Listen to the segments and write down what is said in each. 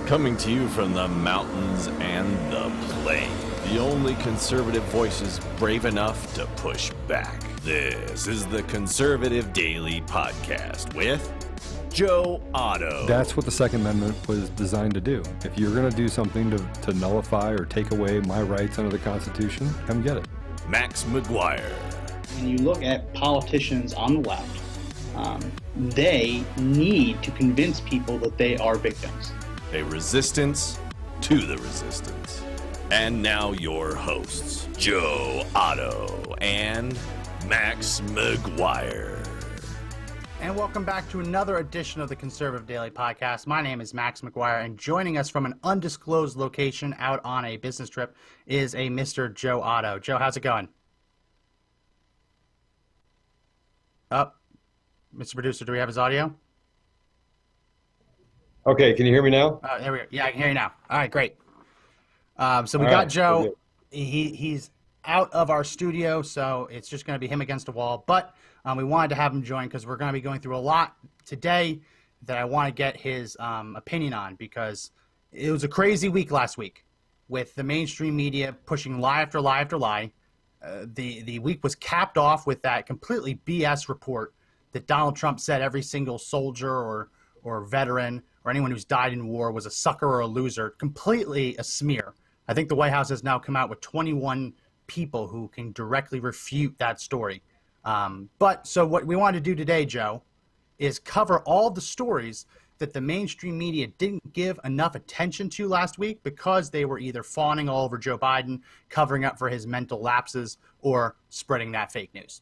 Coming to you from the mountains and the plain. The only conservative voices brave enough to push back. This is the Conservative Daily Podcast with Joe Otto. That's what the Second Amendment was designed to do. If you're going to do something to nullify or take away my rights under the Constitution, come get it. Max McGuire. When you look at politicians on the left, they need to convince people that they are victims. A resistance to the resistance. And now your hosts, Joe Otto and Max McGuire. And welcome back to another edition of the Conservative Daily Podcast. My name is Max McGuire, and joining us from an undisclosed location out on a business trip is a Mr. Joe Otto. Joe, how's it going? Mr. Producer, do we have his audio? Okay, can you hear me now? There we go. Yeah, I can hear you now. All right, great. So we got Joe. He's out of our studio, so it's just going to be him against the wall. But we wanted to have him join because we're going to be going through a lot today that I want to get his opinion on, because it was a crazy week last week with the mainstream media pushing lie after lie after lie. The week was capped off with that completely BS report that Donald Trump said every single soldier or veteran or anyone who's died in war was a sucker or a loser. Completely a smear. I think the White House has now come out with 21 people who can directly refute that story. So what we wanted to do today, Joe, is cover all the stories that the mainstream media didn't give enough attention to last week because they were either fawning all over Joe Biden, covering up for his mental lapses, or spreading that fake news.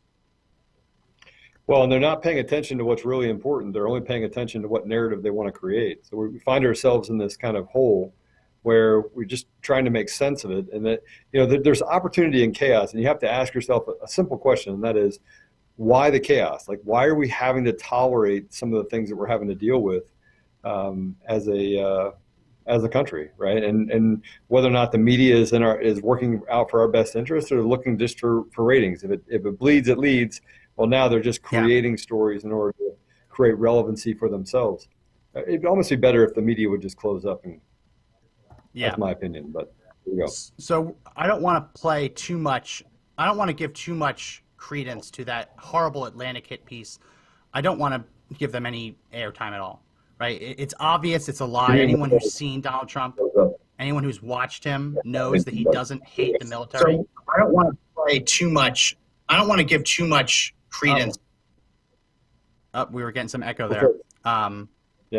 Well, and they're not paying attention to what's really important. They're only paying attention to what narrative they want to create. So we find ourselves in this kind of hole where we're just trying to make sense of it. And that, there's opportunity in chaos, and you have to ask yourself a simple question, and that is, why the chaos? Like, why are we having to tolerate some of the things that we're having to deal with as a country, right? And whether or not the media is working out for our best interest or looking just for ratings. If it bleeds, it leads. Well, now they're just creating stories in order to create relevancy for themselves. It'd almost be better if the media would just close up. That's my opinion, but here we go. So I don't want to play too much. I don't want to give too much credence to that horrible Atlantic hit piece. I don't want to give them any airtime at all, right? It's obvious it's a lie. Anyone who's seen Donald Trump, anyone who's watched him knows that he doesn't hate the military. So I don't want to play too much. I don't want to give too much credence. We were getting some echo there.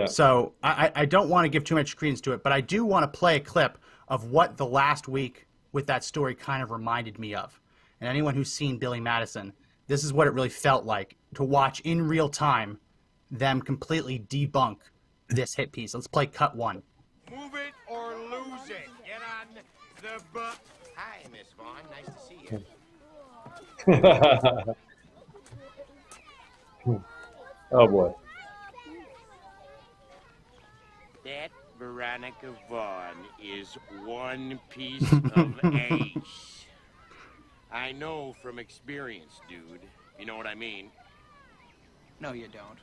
So I don't want to give too much credence to it, but I do want to play a clip of what the last week with that story kind of reminded me of. And anyone who's seen Billy Madison, this is what it really felt like to watch in real time them completely debunk this hit piece. Let's play cut one. Move it or lose it. Get on the bus. Hi, Miss Vaughn. Nice to see you. Oh, boy. That Veronica Vaughn is one piece of ace. I know from experience, dude. You know what I mean? No, you don't.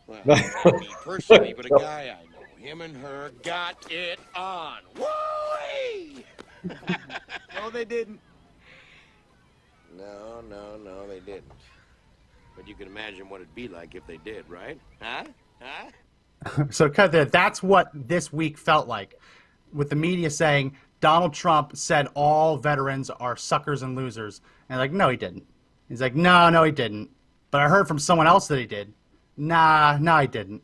Well, not me personally, but a guy I know. Him and her got it on. Woo-wee! No, they didn't. No, they didn't. But you can imagine what it'd be like if they did, right? Huh? So cut there. That's what this week felt like, with the media saying Donald Trump said all veterans are suckers and losers. And like, no, he didn't. He's like, no, he didn't. But I heard from someone else that he did. No, he didn't.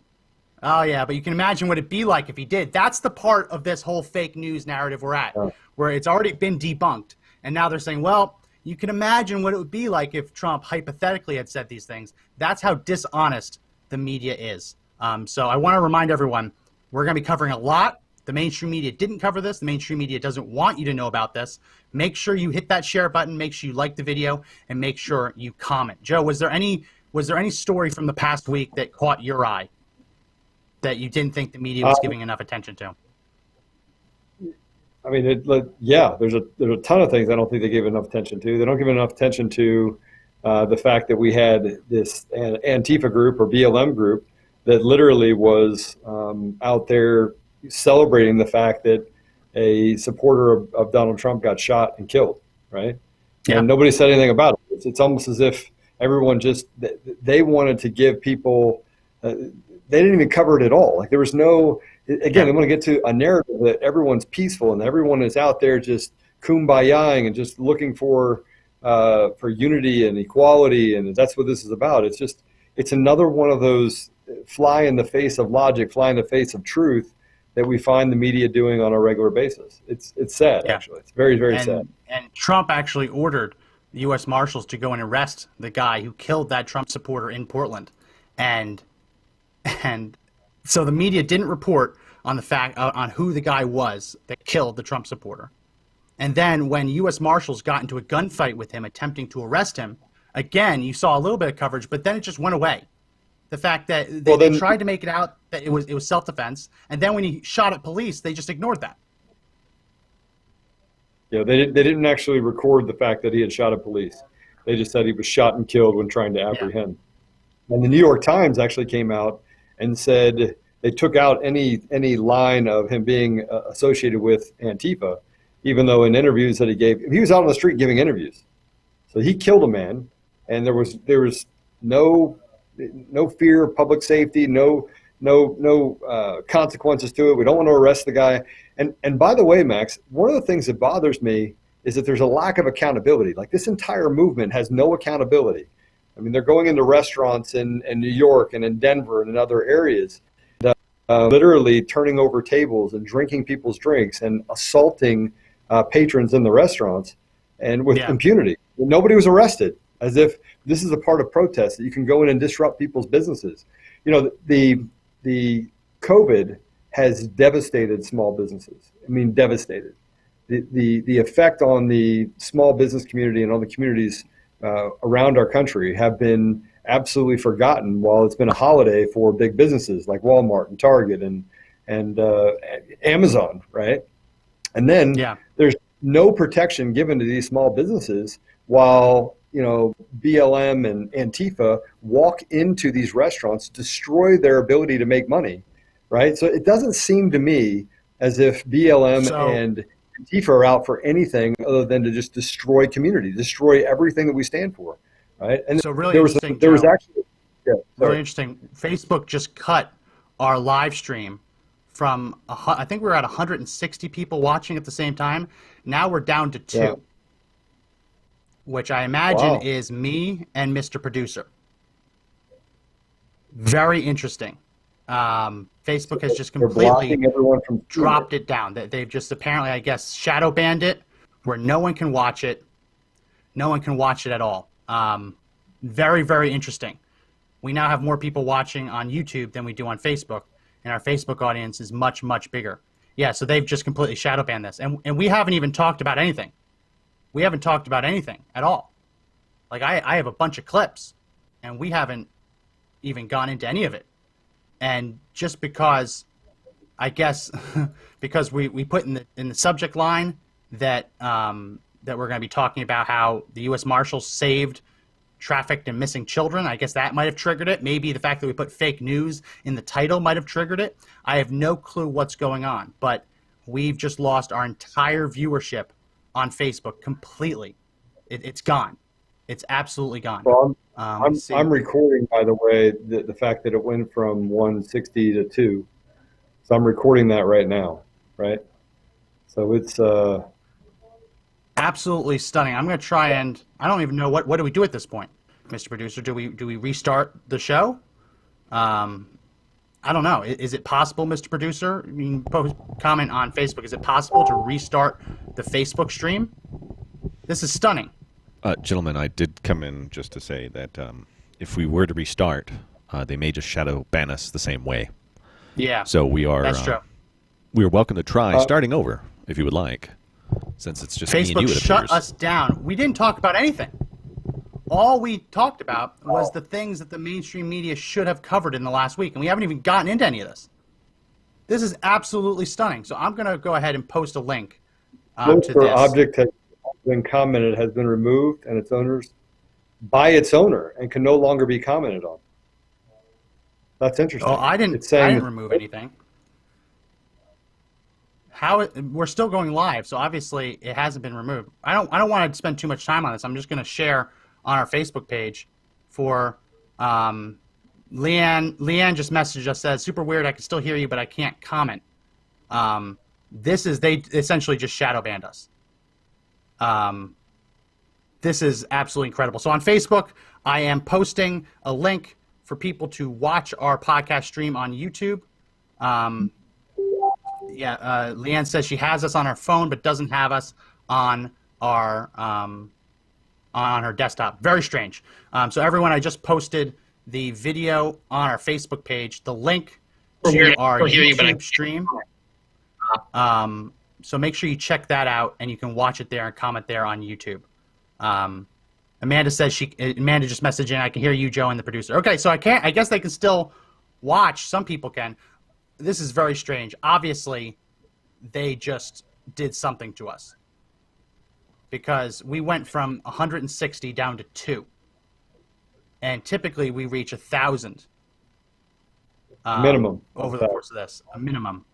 Oh, yeah, but you can imagine what it'd be like if he did. That's the part of this whole fake news narrative we're at, where it's already been debunked. And now they're saying, well, you can imagine what it would be like if Trump hypothetically had said these things. That's how dishonest the media is. So I want to remind everyone, we're going to be covering a lot. The mainstream media didn't cover this. The mainstream media doesn't want you to know about this. Make sure you hit that share button. Make sure you like the video, and make sure you comment. Joe, was there any story from the past week that caught your eye that you didn't think the media was giving enough attention to? I mean, there's a ton of things I don't think they gave enough attention to. They don't give enough attention to the fact that we had this Antifa group or BLM group that literally was out there, celebrating the fact that a supporter of Donald Trump got shot and killed, right? Yeah. And nobody said anything about it. It's almost as if everyone just, they wanted to give people, they didn't even cover it at all. Like there was no, again, I want to get to a narrative that everyone's peaceful and everyone is out there just kumbayaing and just looking for unity and equality. And that's what this is about. It's another one of those fly in the face of logic, fly in the face of truth that we find the media doing on a regular basis. It's sad, actually. It's very, very sad. And Trump actually ordered the US Marshals to go and arrest the guy who killed that Trump supporter in Portland. And so the media didn't report on the fact on who the guy was that killed the Trump supporter. And then when US Marshals got into a gunfight with him attempting to arrest him, again, you saw a little bit of coverage, but then it just went away. The fact that they tried to make it out that it was self-defense, and then when he shot at police, they just ignored that. Yeah, they didn't actually record the fact that he had shot at police. They just said he was shot and killed when trying to apprehend. Yeah. And the New York Times actually came out and said they took out any line of him being associated with Antifa, even though in interviews that he was out on the street giving interviews. So he killed a man, and there was no fear of public safety, no consequences to it. We don't want to arrest the guy. And by the way, Max, one of the things that bothers me is that there's a lack of accountability. Like this entire movement has no accountability. I mean, they're going into restaurants in New York and in Denver and in other areas, literally turning over tables and drinking people's drinks and assaulting patrons in the restaurants, and with impunity. Nobody was arrested, as if this is a part of protest that you can go in and disrupt people's businesses. You know, the COVID has devastated small businesses. I mean, devastated. The effect on the small business community and all the communities around our country have been absolutely forgotten while it's been a holiday for big businesses like Walmart and Target and Amazon, right? And then there's no protection given to these small businesses while, you know, BLM and Antifa walk into these restaurants, destroy their ability to make money, right? So it doesn't seem to me as if BLM and Antifa are out for anything other than to just destroy community, destroy everything that we stand for, right? And so really interesting. There was actually really interesting. Facebook just cut our live stream from I think we were at 160 people watching at the same time. Now we're down to 2. Which I imagine is me and Mr. Producer. Very interesting. Facebook has just completely dropped it down. They've just apparently, I guess, shadow banned it where no one can watch it. No one can watch it at all. Very, very interesting. We now have more people watching on YouTube than we do on Facebook, and our Facebook audience is much, much bigger. Yeah, so they've just completely shadow banned this. And we haven't even talked about anything. We haven't talked about anything at all. Like I have a bunch of clips, and we haven't even gone into any of it. And just because, I guess, because we put in the subject line that that we're going to be talking about how the U.S. Marshals saved trafficked and missing children, I guess that might have triggered it. Maybe the fact that we put fake news in the title might have triggered it. I have no clue what's going on, but we've just lost our entire viewership on Facebook completely. It's gone. It's absolutely gone. Well, I'm recording, by the way, the fact that it went from 160 to 2. So I'm recording that right now, right? So it's absolutely stunning. I'm going to try and I don't even know what do we do at this point, Mr. Producer? Do we restart the show? I don't know. Is it possible, Mr. Producer? I mean, comment on Facebook. Is it possible to restart the Facebook stream? This is stunning. Gentlemen, I did come in just to say that if we were to restart, they may just shadow ban us the same way. Yeah. So we are. That's true. We are welcome to try starting over if you would like, since it's just Facebook me and you. It shut appears. us down. We didn't talk about anything. All we talked about was the things that the mainstream media should have covered in the last week, and we haven't even gotten into any of this. This is absolutely stunning. So I'm going to go ahead and post a link to this. Object has been commented, has been removed, and its owners by its owner, and can no longer be commented on. That's interesting. Oh, I didn't remove anything. we're still going live, so obviously it hasn't been removed. I don't want to spend too much time on this. I'm just going to share on our Facebook page for Leanne. Leanne just messaged us, says, super weird, I can still hear you, but I can't comment. They essentially just shadow banned us. This is absolutely incredible. So on Facebook, I am posting a link for people to watch our podcast stream on YouTube. Leanne says she has us on her phone, but doesn't have us on our on her desktop. Very strange. So everyone, I just posted the video on our Facebook page, the link to our YouTube stream. So make sure you check that out, and you can watch it there and comment there on YouTube. Amanda says Amanda just messaged in, I can hear you, Joe, and the producer. Okay, so I guess they can still watch. Some people can. This is very strange. Obviously, they just did something to us because we went from 160 down to 2. And typically we reach 1,000 minimum over the course of this. A minimum.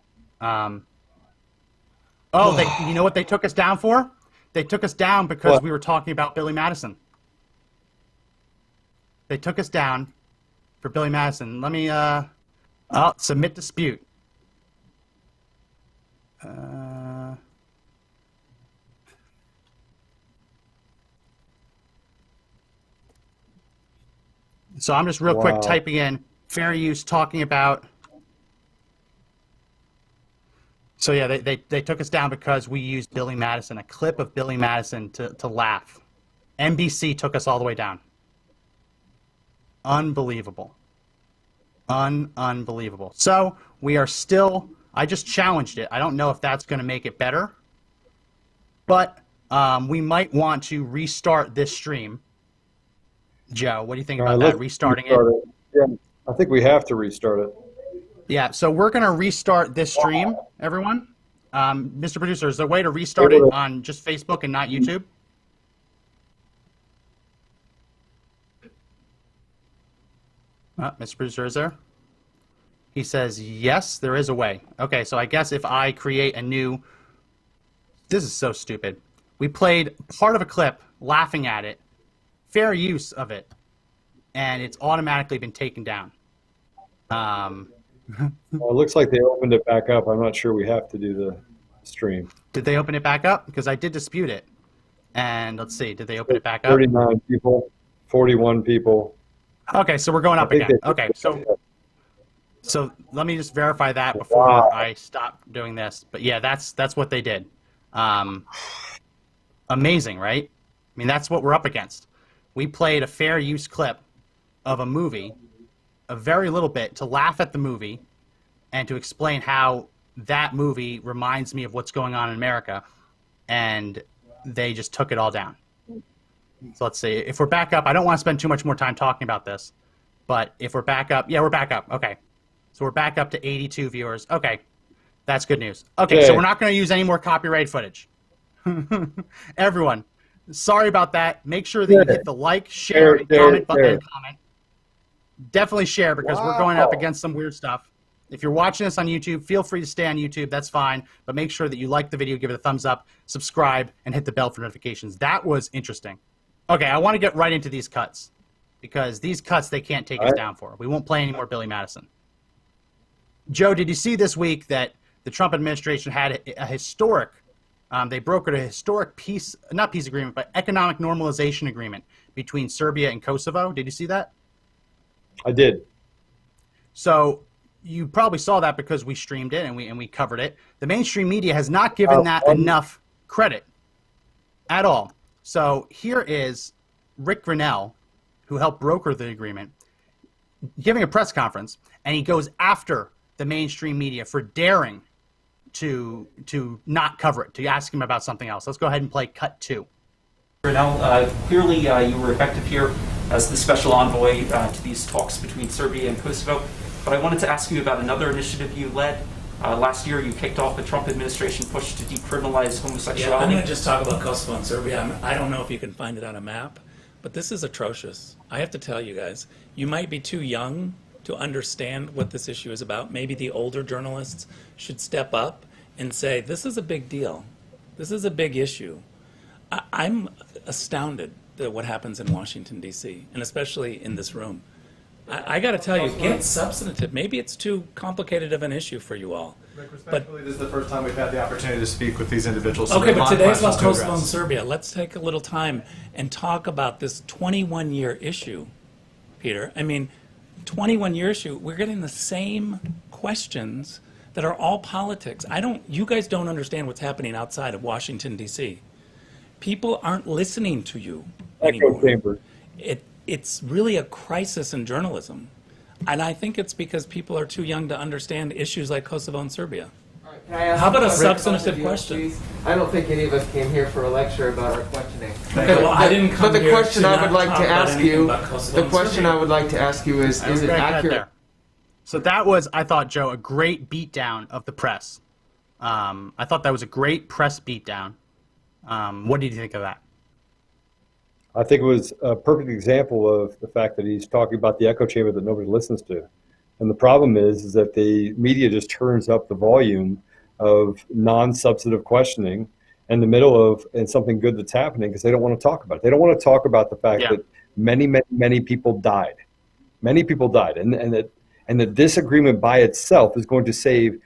You know what they took us down for? They took us down because we were talking about Billy Madison. They took us down for Billy Madison. Let me submit dispute. So I'm just real quick typing in fair use, talking about. So yeah, they took us down because we used Billy Madison, a clip of Billy Madison to laugh. NBC took us all the way down. Unbelievable. Unbelievable. So we are still, I just challenged it. I don't know if that's going to make it better, but we might want to restart this stream. Joe, what do you think about that, restarting it? Yeah, I think we have to restart it. Yeah, so we're going to restart this stream, everyone. Mr. Producer, is there a way to restart it on just Facebook and not YouTube? Mr. Producer, is there? He says, yes, there is a way. Okay, so I guess if I create a new... This is so stupid. We played part of a clip, laughing at it, fair use of it, and it's automatically been taken down. Well, it looks like they opened it back up. I'm not sure we have to do the stream. Did they open it back up? Because I did dispute it. And let's see, did they open it back up? 39 people, 41 people. Okay, so we're going up again. Okay, so let me just verify that before I stop doing this. But yeah, that's what they did. Amazing, right? I mean, that's what we're up against. We played a fair use clip of a movie, a very little bit, to laugh at the movie and to explain how that movie reminds me of what's going on in America, and they just took it all down. So let's see. If we're back up, I don't want to spend too much more time talking about this, but if we're back up, yeah, we're back up. Okay. So we're back up to 82 viewers. Okay. That's good news. Okay, so we're not going to use any more copyright footage. Everyone, sorry about that. Make sure that you hit the like, share, and comment button and comment. Definitely share because we're going up against some weird stuff. If you're watching this on YouTube, feel free to stay on YouTube. That's fine. But make sure that you like the video, give it a thumbs up, subscribe, and hit the bell for notifications. That was interesting. Okay, I want to get right into these cuts because these cuts they can't take us down for. We won't play any more Billy Madison. Joe, did you see this week that the Trump administration had a historic, they brokered a historic not peace agreement, but economic normalization agreement between Serbia and Kosovo? Did you see that? I did. So you probably saw that because we streamed it and we covered it. The mainstream media has not given that enough credit at all. So here is Rick Grinnell, who helped broker the agreement, giving a press conference, and he goes after the mainstream media for daring to not cover it, to ask him about something else. Let's go ahead and play cut 2. Grinnell, clearly you were effective here as the special envoy to these talks between Serbia and Kosovo, but I wanted to ask you about another initiative you led. Last year you kicked off the Trump administration push to decriminalize homosexuality. Yeah, I'm going to just talk about Kosovo and Serbia. I don't know if you can find it on a map, but this is atrocious. I have to tell you guys, you might be too young to understand what this issue is about. Maybe the older journalists should step up and say, this is a big deal. This is a big issue. I'm astounded at what happens in Washington, D.C., and especially in this room. I got to tell you, get substantive. Maybe it's too complicated of an issue for you all. Rick, respectfully, this is the first time we've had the opportunity to speak with these individuals. Okay, but today's about Kosovo and Serbia. Let's take a little time and talk about this 21-year issue, Peter. I mean, 21-year issue. We're getting the same questions that are all politics. You guys don't understand what's happening outside of Washington, D.C. People aren't listening to you anymore. It's really a crisis in journalism. And I think it's because people are too young to understand issues like Kosovo and Serbia. Right, can I ask How about a Rick, substantive you, question? Please? I don't think any of us came here for a lecture about our questioning. I didn't come but the here question to I not would like talk to about ask anything you, about Kosovo the and question Serbia. I would like to ask you is it accurate? There. So that was, I thought, Joe, a great beatdown of the press. I thought that was a great press beatdown. What did you think of that? I think it was a perfect example of the fact that he's talking about the echo chamber that nobody listens to. And the problem is that the media just turns up the volume of non-substantive questioning in the middle of something good that's happening because they don't want to talk about it. They don't want to talk about the fact that many people died. Many people died. And that this agreement by itself is going to save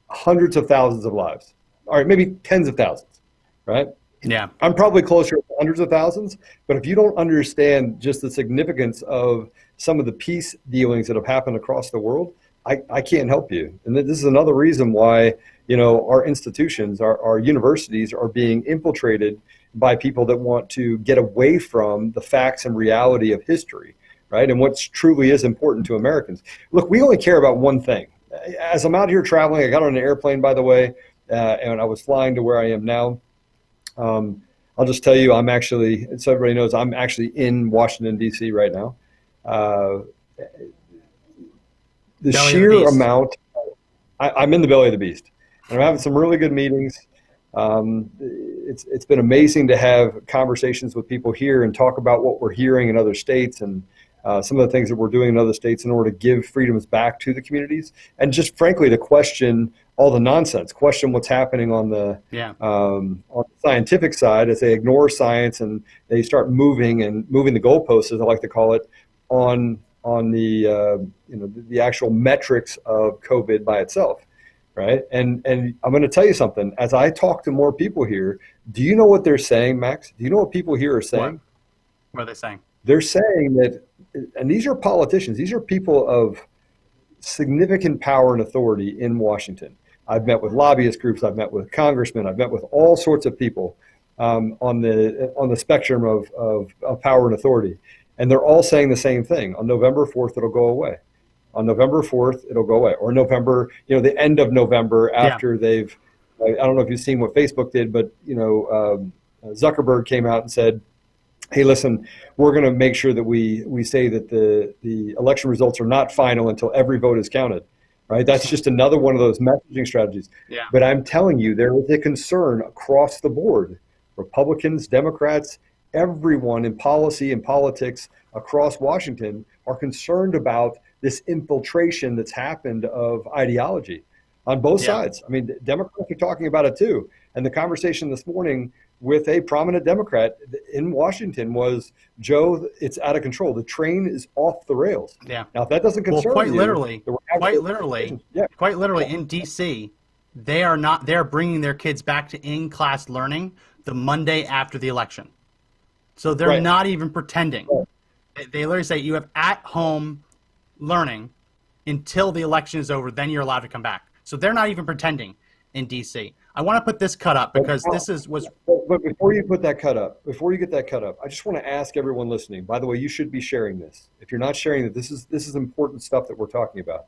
hundreds of thousands of lives. All right, maybe tens of thousands, right? Yeah. I'm probably closer to hundreds of thousands, but if you don't understand just the significance of some of the peace dealings that have happened across the world, I can't help you. And this is another reason why, our institutions, our universities are being infiltrated by people that want to get away from the facts and reality of history, right? And what truly is important to Americans. Look, we only care about one thing. As I'm out here traveling, I got on an airplane, by the way, and I was flying to where I am now. I'll just tell you, I'm actually, so everybody knows, I'm actually in Washington, D.C. right now. The sheer amount, I'm in the belly of the beast. And I'm having some really good meetings. It's been amazing to have conversations with people here and talk about what we're hearing in other states and some of the things that we're doing in other states in order to give freedoms back to the communities. And just frankly, to question all the nonsense, question what's happening on the scientific side as they ignore science and they start moving the goalposts, as I like to call it, on the actual metrics of COVID by itself, right? And I'm going to tell you something. As I talk to more people here, do you know what they're saying, Max? Do you know what people here are saying? What are they saying? They're saying that, and these are politicians, these are people of significant power and authority in Washington. I've met with lobbyist groups, I've met with congressmen, I've met with all sorts of people on the spectrum of power and authority. And they're all saying the same thing. On November 4th, it'll go away. On November 4th, it'll go away. Or November, the end of November after they've, I don't know if you've seen what Facebook did, but, Zuckerberg came out and said, hey, listen, we're going to make sure that we say that the election results are not final until every vote is counted, right? That's just another one of those messaging strategies. Yeah. But I'm telling you, there is a concern across the board. Republicans, Democrats, everyone in policy and politics across Washington are concerned about this infiltration that's happened of ideology on both sides. I mean, Democrats are talking about it too. And the conversation this morning with a prominent Democrat in Washington was, Joe, it's out of control. The train is off the rails. Yeah. Now, if that doesn't concern quite you, literally in DC, they're bringing their kids back to in-class learning the Monday after the election. So they're not even pretending. They literally say you have at-home learning until the election is over, then you're allowed to come back. So they're not even pretending in DC. I want to put this cut up because But before you put that cut up, before you get that cut up, I just want to ask everyone listening. By the way, you should be sharing this. If you're not sharing it, this is important stuff that we're talking about.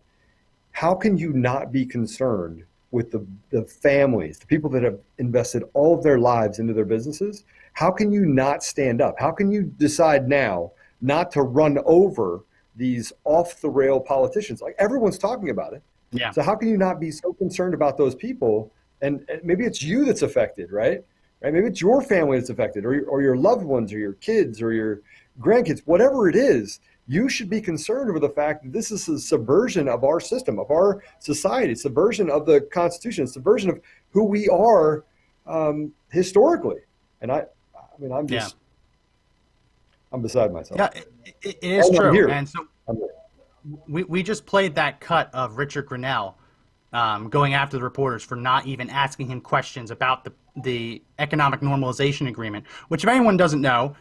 How can you not be concerned with the families, the people that have invested all of their lives into their businesses? How can you not stand up? How can you decide now not to run over these off-the-rail politicians? Like, everyone's talking about it. Yeah. So how can you not be so concerned about those people? And maybe it's you that's affected, right? Maybe it's your family that's affected, or your loved ones, or your kids, or your grandkids, whatever it is. you should be concerned over the fact that this is a subversion of our system, of our society, subversion of the Constitution, subversion of who we are historically. And I'm beside myself. Yeah, it is true. Here. And so we just played that cut of Richard Grinnell going after the reporters for not even asking him questions about the economic normalization agreement, which, if anyone doesn't know,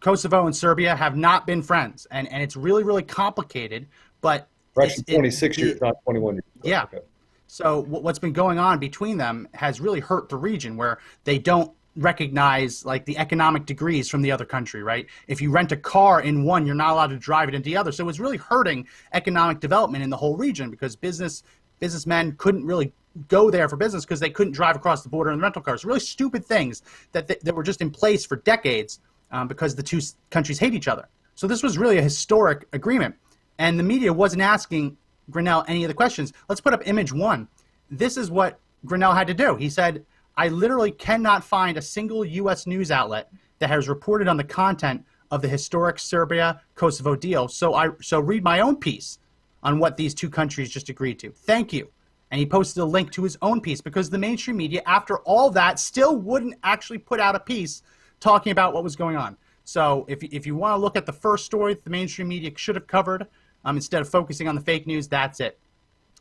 Kosovo and Serbia have not been friends, and it's really, really complicated. But we're actually 26 years, not 21 years. Yeah. Okay. So what's been going on between them has really hurt the region, where they don't recognize like the economic degrees from the other country, right? If you rent a car in one, you're not allowed to drive it into the other. So it's really hurting economic development in the whole region, because businessmen couldn't really go there for business because they couldn't drive across the border in rental cars. Really stupid things that were just in place for decades because the two countries hate each other. So this was really a historic agreement, and the media wasn't asking Grinnell any of the questions. Let's put up image 1. This is what Grinnell had to do. He said, I literally cannot find a single U.S. news outlet that has reported on the content of the historic Serbia-Kosovo deal, so read my own piece on what these two countries just agreed to. Thank you. And he posted a link to his own piece, because the mainstream media, after all that, still wouldn't actually put out a piece talking about what was going on. So if you want to look at the first story that the mainstream media should have covered, instead of focusing on the fake news, that's it.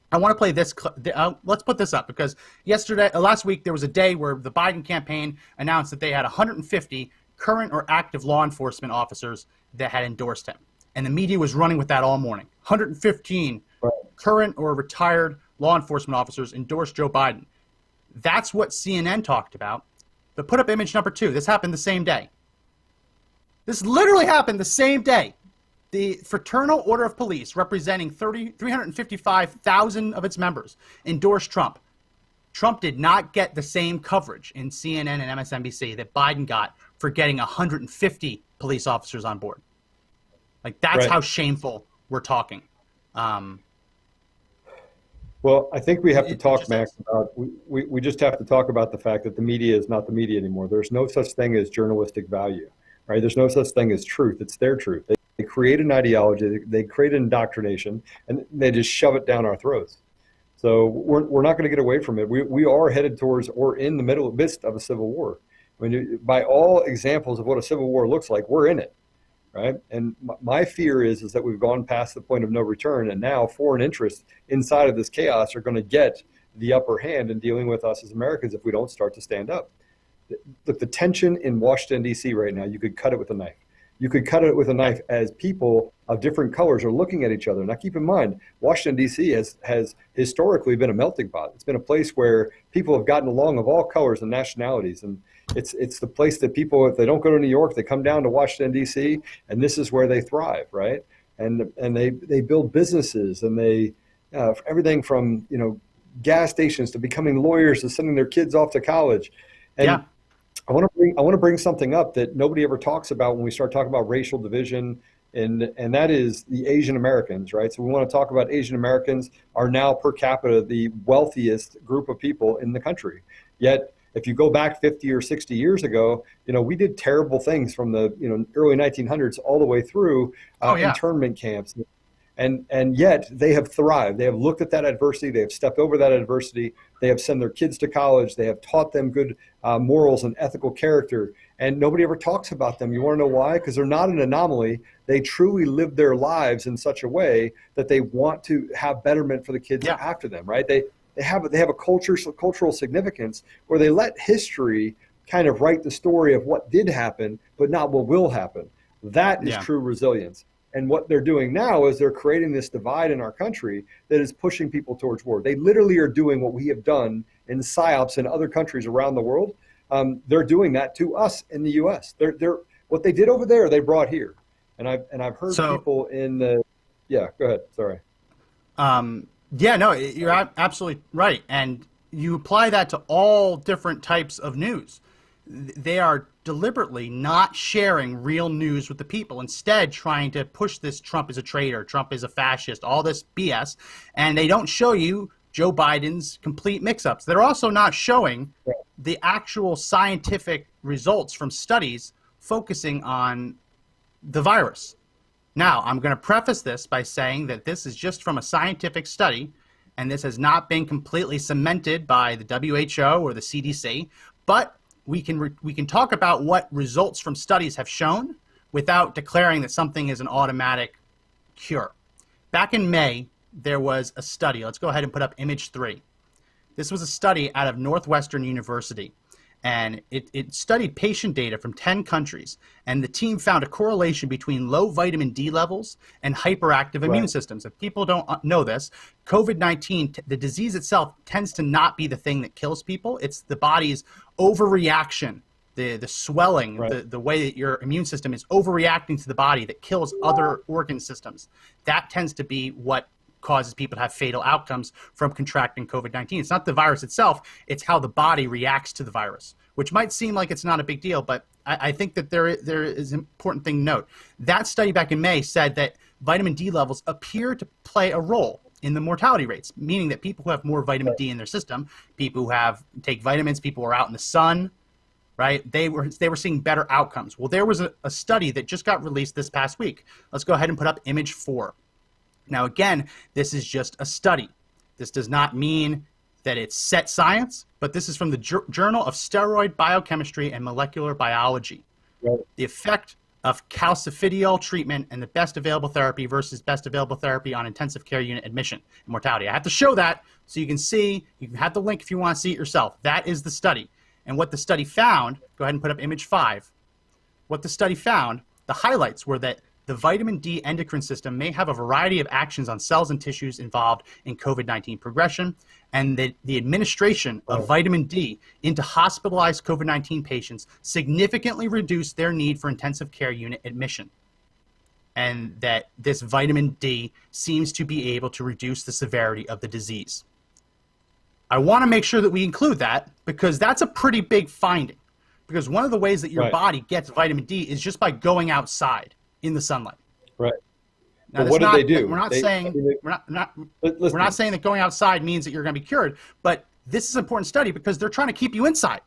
I want to play this. Let's put this up, because last week, there was a day where the Biden campaign announced that they had 150 current or active law enforcement officers that had endorsed him. And the media was running with that all morning. 115 current or retired law enforcement officers endorsed Joe Biden. That's what CNN talked about. But put up image number 2. This happened the same day. This literally happened the same day. The Fraternal Order of Police, representing 355,000 of its members, endorsed Trump. Trump did not get the same coverage in CNN and MSNBC that Biden got for getting 150 police officers on board. Like, that's how shameful we're talking. Well, I think we have to talk, Max, about we just have to talk about the fact that the media is not the media anymore. There's no such thing as journalistic value, right? There's no such thing as truth. It's their truth. They create an ideology, they create an indoctrination, and they just shove it down our throats. So we're not going to get away from it. We are headed towards, or in the midst of a civil war. I mean, by all examples of what a civil war looks like, we're in it, right? And my fear is that we've gone past the point of no return, and now foreign interests inside of this chaos are going to get the upper hand in dealing with us as Americans if we don't start to stand up. Look, the tension in Washington, D.C. right now, you could cut it with a knife. You could cut it with a knife as people of different colors are looking at each other. Now, keep in mind, Washington, D.C. has historically been a melting pot. It's been a place where people have gotten along of all colors and nationalities. And it's the place that people, if they don't go to New York, they come down to Washington, D.C., and this is where they thrive, right? And they build businesses, and they everything from, gas stations to becoming lawyers to sending their kids off to college. And I want to bring something up that nobody ever talks about when we start talking about racial division, and that is the Asian Americans, right? So we want to talk about Asian Americans are now per capita the wealthiest group of people in the country. Yet, if you go back 50 or 60 years ago, we did terrible things from the early 1900s all the way through internment camps. And yet they have thrived. They have looked at that adversity. They have stepped over that adversity. They have sent their kids to college. They have taught them good morals and ethical character. And nobody ever talks about them. You want to know why? Because they're not an anomaly. They truly live their lives in such a way that they want to have betterment for the kids after them, right? They have a cultural significance where they let history kind of write the story of what did happen, but not what will happen. That is true resilience. And what they're doing now is they're creating this divide in our country that is pushing people towards war. They literally are doing what we have done in PSYOPs in other countries around the world. They're doing that to us in the U.S. They're what they did over there, they brought here. And I've heard people in the go ahead. Sorry. No, you're absolutely right. And you apply that to all different types of news. They are deliberately not sharing real news with the people, instead trying to push this Trump is a traitor, Trump is a fascist, all this BS, and they don't show you Joe Biden's complete mix-ups. They're also not showing the actual scientific results from studies focusing on the virus. Now, I'm going to preface this by saying that this is just from a scientific study, and this has not been completely cemented by the WHO or the CDC, but we can talk about what results from studies have shown without declaring that something is an automatic cure. Back in May, there was a study. Let's go ahead and put up image 3. This was a study out of Northwestern University, and it studied patient data from 10 countries, and the team found a correlation between low vitamin D levels and hyperactive immune systems. If people don't know this, COVID-19, the disease itself tends to not be the thing that kills people. It's the body's overreaction, the swelling, the way that your immune system is overreacting to the body that kills other organ systems. That tends to be what causes people to have fatal outcomes from contracting COVID-19. It's not the virus itself, it's how the body reacts to the virus, which might seem like it's not a big deal, but I think that there is an important thing to note. That study back in May said that vitamin D levels appear to play a role in the mortality rates, meaning that people who have more vitamin D in their system, people who take vitamins, people who are out in the sun, right? They were seeing better outcomes. Well, there was a study that just got released this past week. Let's go ahead and put up image 4. Now, again, this is just a study. This does not mean that it's set science, but this is from the Journal of Steroid Biochemistry and Molecular Biology. Right. The effect of calcifidiol treatment and the best available therapy versus best available therapy on intensive care unit admission and mortality. I have to show that so you can see. You can have the link if you want to see it yourself. That is the study. And what the study found, go ahead and put up image 5. What the study found, the highlights were that the vitamin D endocrine system may have a variety of actions on cells and tissues involved in COVID-19 progression, and that the administration of vitamin D into hospitalized COVID-19 patients significantly reduced their need for intensive care unit admission, and that this vitamin D seems to be able to reduce the severity of the disease. I want to make sure that we include that because that's a pretty big finding, because one of the ways that your body gets vitamin D is just by going outside in the sunlight. Right. Now, but what did they do? We're not saying that going outside means that you're going to be cured, but this is an important study because they're trying to keep you inside.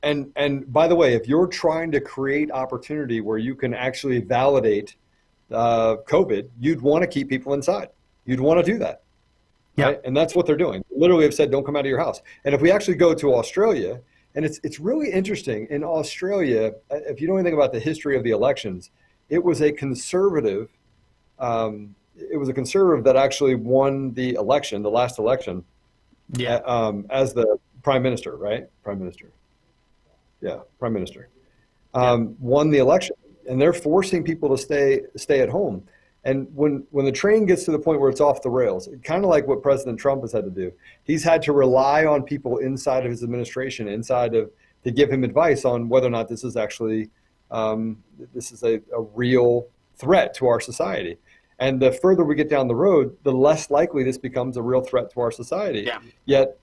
And by the way, if you're trying to create opportunity where you can actually validate COVID, you'd want to keep people inside. You'd want to do that. Yeah. Right? And that's what they're doing. They literally have said, don't come out of your house. And if we actually go to Australia, and it's really interesting. In Australia, if you know anything about the history of the elections, it was a conservative. It was a conservative that actually won the election, the last election, as the prime minister, right? Prime minister. Yeah, prime minister. Won the election, and they're forcing people to stay at home. And when the train gets to the point where it's off the rails, kind of like what President Trump has had to do, he's had to rely on people inside of his administration, to give him advice on whether or not this is actually a real threat to our society. And the further we get down the road, the less likely this becomes a real threat to our society. Yeah. Yet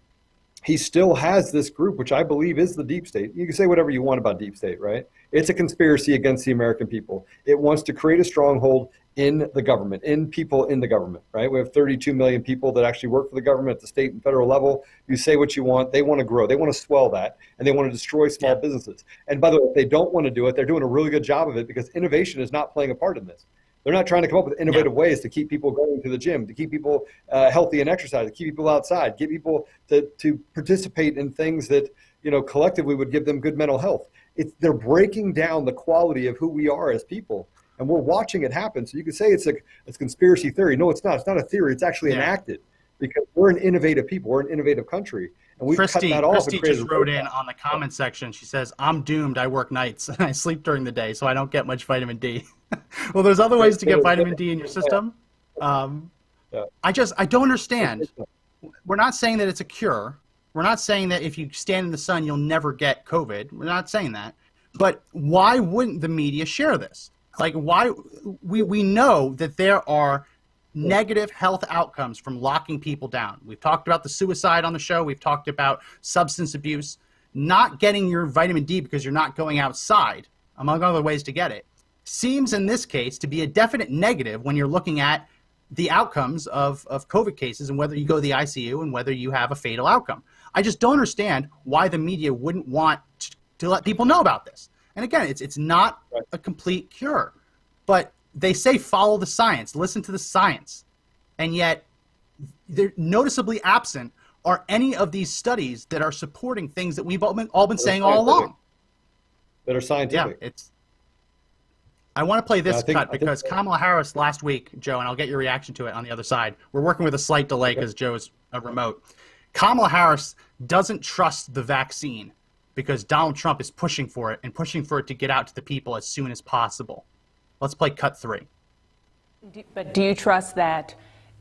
he still has this group, which I believe is the deep state. You can say whatever you want about deep state, right? It's a conspiracy against the American people. It wants to create a stronghold in the government, in people in the government, right? We have 32 million people that actually work for the government at the state and federal level. You say what you want, they want to grow, they want to swell that, and they want to destroy small businesses. And by the way, if they don't want to do it, they're doing a really good job of it because innovation is not playing a part in this. They're not trying to come up with innovative ways to keep people going to the gym, to keep people healthy and exercise, to keep people outside, get people to participate in things that, collectively would give them good mental health. They're breaking down the quality of who we are as people. And we're watching it happen. So you could say it's conspiracy theory. No, it's not. It's not a theory. It's actually enacted because we're an innovative people. We're an innovative country. And we've cut that off. Christy just wrote in on the comment section. She says, I'm doomed. I work nights and I sleep during the day, so I don't get much vitamin D. Well, there's other ways to get vitamin D in your system. I don't understand. We're not saying that it's a cure. We're not saying that if you stand in the sun, you'll never get COVID. We're not saying that. But why wouldn't the media share this? Like, why? We know that there are negative health outcomes from locking people down. We've talked about the suicide on the show. We've talked about substance abuse. Not getting your vitamin D because you're not going outside, among other ways to get it, seems in this case to be a definite negative when you're looking at the outcomes of COVID cases and whether you go to the ICU and whether you have a fatal outcome. I just don't understand why the media wouldn't want to let people know about this. And again, it's not a complete cure, but they say follow the science, listen to the science, and yet they're noticeably absent are any of these studies that are supporting things that we've all been saying all along. That are scientific. Yeah, I want to play this cut because Kamala Harris last week, Joe, and I'll get your reaction to it on the other side. We're working with a slight delay because Joe's remote. Kamala Harris doesn't trust the vaccine because Donald Trump is pushing for it and pushing for it to get out to the people as soon as possible. Let's play cut 3. But do you trust that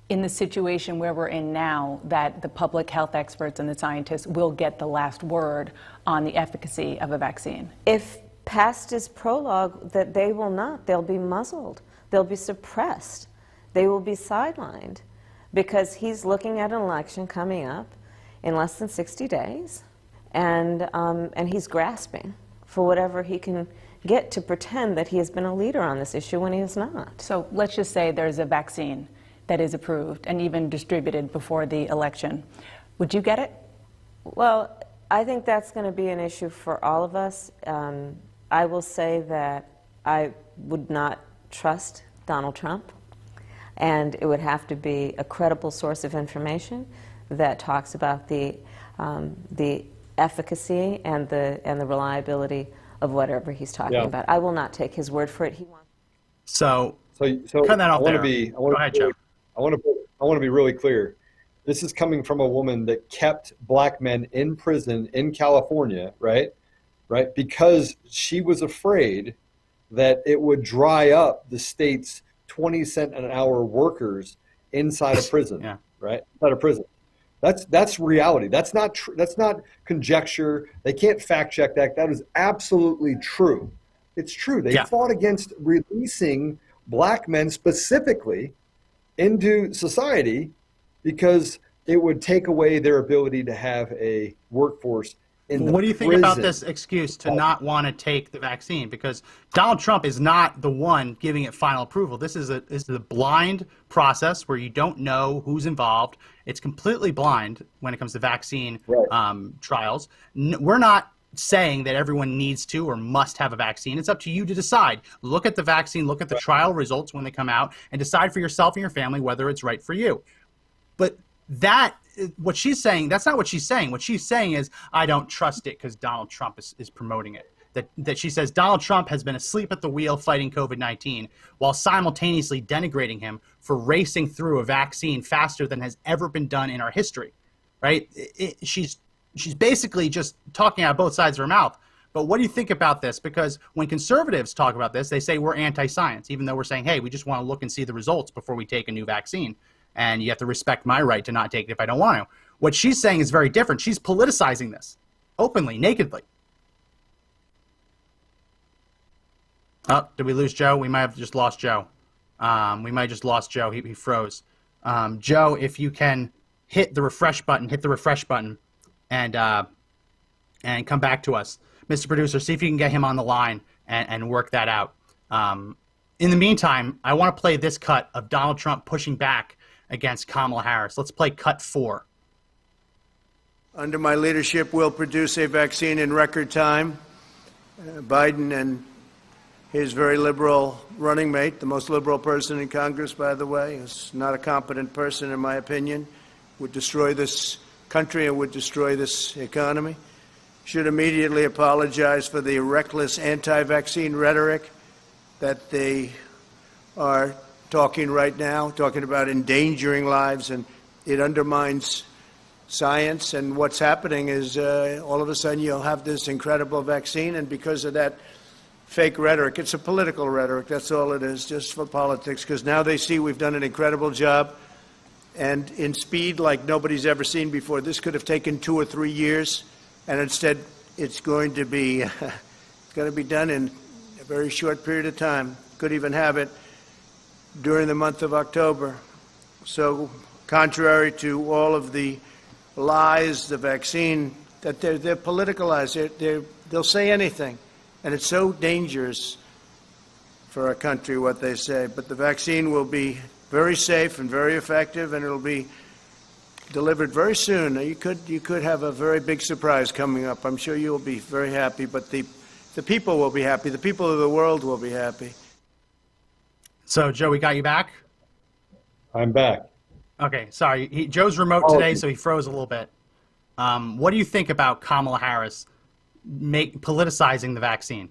in the situation where we're in now, that the public health experts and the scientists will get the last word on the efficacy of a vaccine? If past is prologue, that they will not. They'll be muzzled. They'll be suppressed. They will be sidelined because he's looking at an election coming up in less than 60 days, and he's grasping for whatever he can get to pretend that he has been a leader on this issue when he is not. So let's just say there's a vaccine that is approved and even distributed before the election. Would you get it? Well, I think that's going to be an issue for all of us. I will say that I would not trust Donald Trump, and it would have to be a credible source of information that talks about the efficacy and the reliability of whatever he's talking about. I will not take his word for it. He wants. So cut that off there. Go ahead, Joe. I want to be really clear. This is coming from a woman that kept black men in prison in California, right? Because she was afraid that it would dry up the state's 20-cent an hour workers inside a prison, right? Inside a prison. That's reality. That's not conjecture. They can't fact check that. That is absolutely true. It's true. They fought against releasing black men specifically into society because it would take away their ability to have a workforce in the What do you think about this excuse to not want to take the vaccine? Because Donald Trump is not the one giving it final approval. This is a blind process where you don't know who's involved. It's completely blind when it comes to vaccine trials. We're not saying that everyone needs to or must have a vaccine. It's up to you to decide. Look at the vaccine, look at the trial results when they come out, and decide for yourself and your family whether it's right for you. But what she's saying, that's not what she's saying. What she's saying is, I don't trust it because Donald Trump is promoting it. That she says Donald Trump has been asleep at the wheel fighting COVID-19 while simultaneously denigrating him for racing through a vaccine faster than has ever been done in our history, right? She's basically just talking out both sides of her mouth. But what do you think about this? Because when conservatives talk about this, they say we're anti-science, even though we're saying, hey, we just want to look and see the results before we take a new vaccine. And you have to respect my right to not take it if I don't want to. What she's saying is very different. She's politicizing this openly, nakedly. Oh, did we lose Joe? We might have just lost Joe. We might have just lost Joe. He froze. Joe, if you can hit the refresh button, and come back to us. Mr. Producer, see if you can get him on the line and work that out. In the meantime, I want to play this cut of Donald Trump pushing back against Kamala Harris. Let's play cut 4. Under my leadership, we'll produce a vaccine in record time. Biden and his very liberal running mate, the most liberal person in Congress, by the way, is not a competent person, in my opinion, would destroy this country and would destroy this economy, should immediately apologize for the reckless anti-vaccine rhetoric that they are talking right now, talking about endangering lives, and it undermines science. And what's happening is all of a sudden you'll have this incredible vaccine, and because of that fake rhetoric, it's a political rhetoric, that's all it is, just for politics, because now they see we've done an incredible job, and in speed like nobody's ever seen before. This could have taken 2 or 3 years, and instead it's going to be done in a very short period of time. Could even have it during the month of October. So contrary to all of the lies, the vaccine, that they're politicalized, they'll say anything. And it's so dangerous for our country what they say. But the vaccine will be very safe and very effective, and it'll be delivered very soon. You could have a very big surprise coming up. I'm sure you'll be very happy, but the people will be happy. The people of the world will be happy. So, Joe, we got you back? I'm back. Okay, sorry. Joe's remote today, so he froze a little bit. What do you think about Kamala Harris politicizing the vaccine?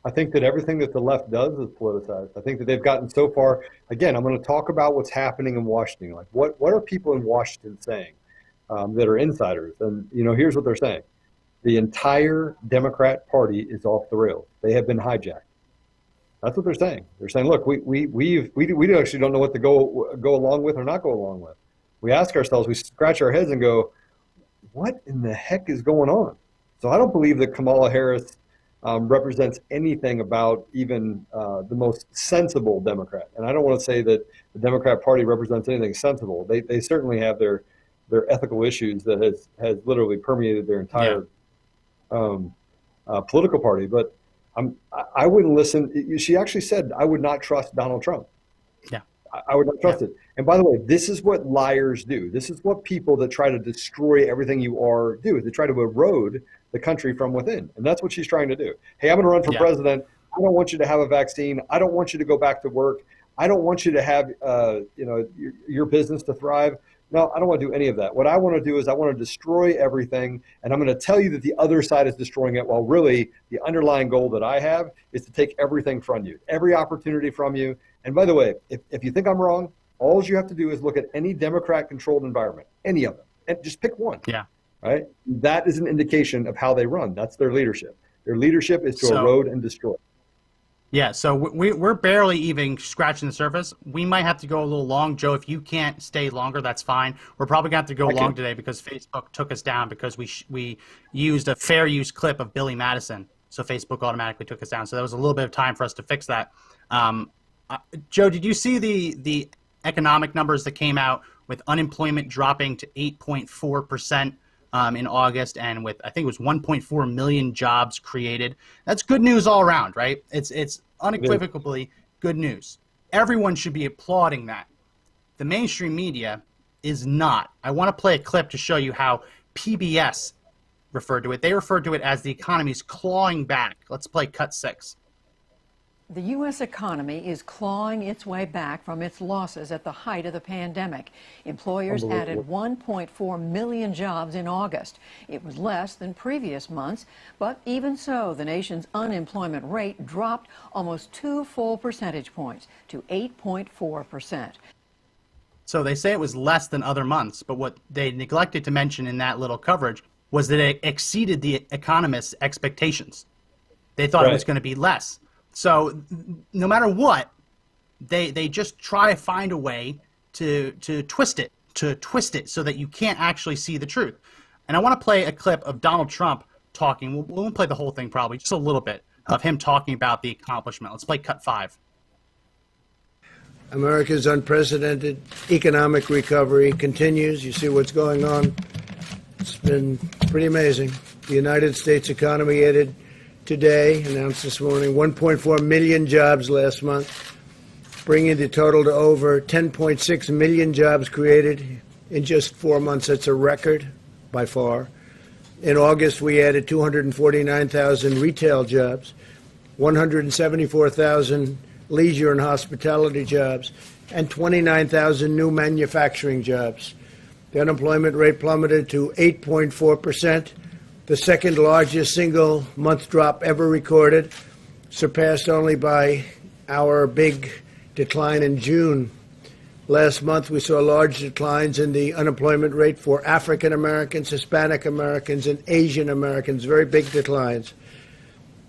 I think that everything that the left does is politicized. I think that they've gotten so far. Again, I'm going to talk about what's happening in Washington. Like, what are people in Washington saying that are insiders? And, here's what they're saying. The entire Democrat Party is off the rails. They have been hijacked. That's what they're saying. They're saying, look, we actually don't know what to go along with or not go along with. We ask ourselves, we scratch our heads and go, what in the heck is going on? So I don't believe that Kamala Harris represents anything about even the most sensible Democrat. And I don't want to say that the Democrat Party represents anything sensible. They certainly have their ethical issues that has literally permeated their entire political party. But I wouldn't listen. She actually said, I would not trust Donald Trump. Yeah. I would not trust it. And by the way, this is what liars do. This is what people that try to destroy everything you are do. They try to erode the country from within. And that's what she's trying to do. Hey, I'm going to run for president. I don't want you to have a vaccine. I don't want you to go back to work. I don't want you to have your business to thrive. No, I don't want to do any of that. What I want to do is I want to destroy everything, and I'm going to tell you that the other side is destroying it, while really the underlying goal that I have is to take everything from you, every opportunity from you. And by the way, if you think I'm wrong, all you have to do is look at any Democrat-controlled environment, any of them, and just pick one. Yeah. Right? That is an indication of how they run. That's their leadership. Their leadership is to erode and destroy. Yeah, so we're barely even scratching the surface. We might have to go a little long. Joe, if you can't stay longer, that's fine. We're probably going to have to go long today because Facebook took us down because we used a fair use clip of Billy Madison. So Facebook automatically took us down. So that was a little bit of time for us to fix that. Joe, did you see the economic numbers that came out with unemployment dropping to 8.4%? In August, and with I think it was 1.4 million jobs created. That's good news all around, right? It's unequivocally good news. Everyone should be applauding that. The mainstream media is not. I want to play a clip to show you how PBS referred to it. They referred to it as the economy's clawing back. Let's play cut 6. The U.S. economy is clawing its way back from its losses at the height of the pandemic. Employers added 1.4 million jobs in August. It was less than previous months, but even so, the nation's unemployment rate dropped almost 2 full percentage points to 8.4%. So they say it was less than other months, but what they neglected to mention in that little coverage was that it exceeded the economists' expectations. They thought it was going to be less. So no matter what, they just try to find a way to twist it so that you can't actually see the truth. And I want to play a clip of Donald Trump talking. We won't play the whole thing probably, just a little bit of him talking about the accomplishment. Let's play cut 5. America's unprecedented economic recovery continues. You see what's going on. It's been pretty amazing. The United States economy added today, announced this morning, 1.4 million jobs last month, bringing the total to over 10.6 million jobs created in just 4 months. That's a record by far. In August, we added 249,000 retail jobs, 174,000 leisure and hospitality jobs, and 29,000 new manufacturing jobs. The unemployment rate plummeted to 8.4%. The second largest single month drop ever recorded, surpassed only by our big decline in June. Last month, we saw large declines in the unemployment rate for African Americans, Hispanic Americans, and Asian Americans, very big declines.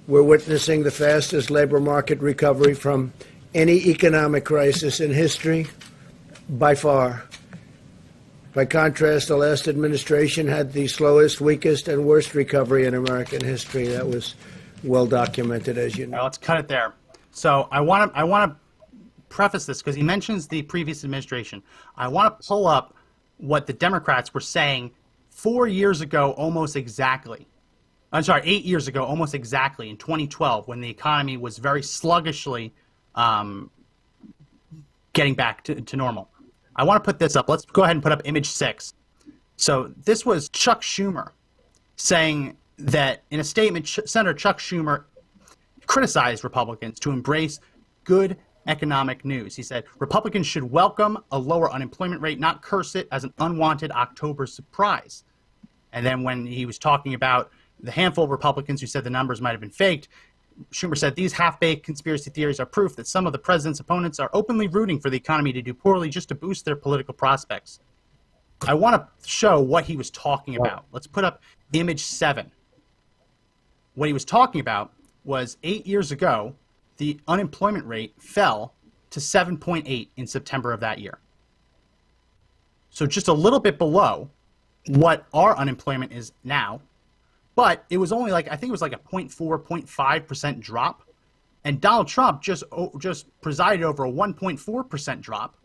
We're witnessing the fastest labor market recovery from any economic crisis in history, by far. By contrast, the last administration had the slowest, weakest, and worst recovery in American history. That was well documented, as you know. Let's cut it there. So I want to preface this because he mentions the previous administration. I want to pull up what the Democrats were saying 4 years ago, almost exactly. I'm sorry, 8 years ago, almost exactly, in 2012, when the economy was very sluggishly getting back to normal. I want to put this up. Let's go ahead and put up image 6. So this was Chuck Schumer saying that in a statement, Senator Chuck Schumer criticized Republicans to embrace good economic news. He said Republicans should welcome a lower unemployment rate, not curse it as an unwanted October surprise. And then when he was talking about the handful of Republicans who said the numbers might have been faked, Schumer said these half-baked conspiracy theories are proof that some of the president's opponents are openly rooting for the economy to do poorly just to boost their political prospects. I want to show what he was talking about. Let's put up image 7. What he was talking about was 8 years ago, the unemployment rate fell to 7.8 in September of that year. So just a little bit below what our unemployment is now. But it was only like, I think it was like a 0.4, 0.5% drop. And Donald Trump just presided over a 1.4% drop,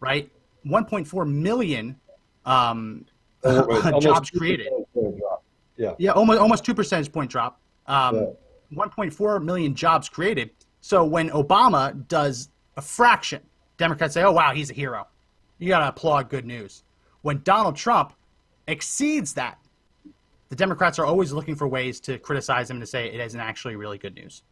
right? 1.4 million jobs created. Yeah, almost 2 percentage point drop. 1.4 million jobs created. So when Obama does a fraction, Democrats say, oh, wow, he's a hero. You got to applaud good news. When Donald Trump exceeds that, the Democrats are always looking for ways to criticize him and to say it isn't actually really good news.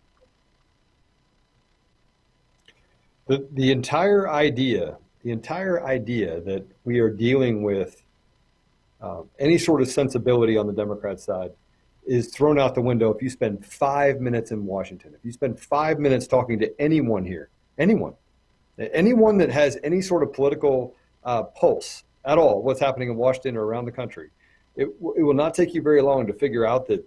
The entire idea that we are dealing with any sort of sensibility on the Democrat side is thrown out the window if you spend 5 minutes in Washington. If you spend 5 minutes talking to anyone here, anyone that has any sort of political pulse at all, what's happening in Washington or around the country, it will not take you very long to figure out that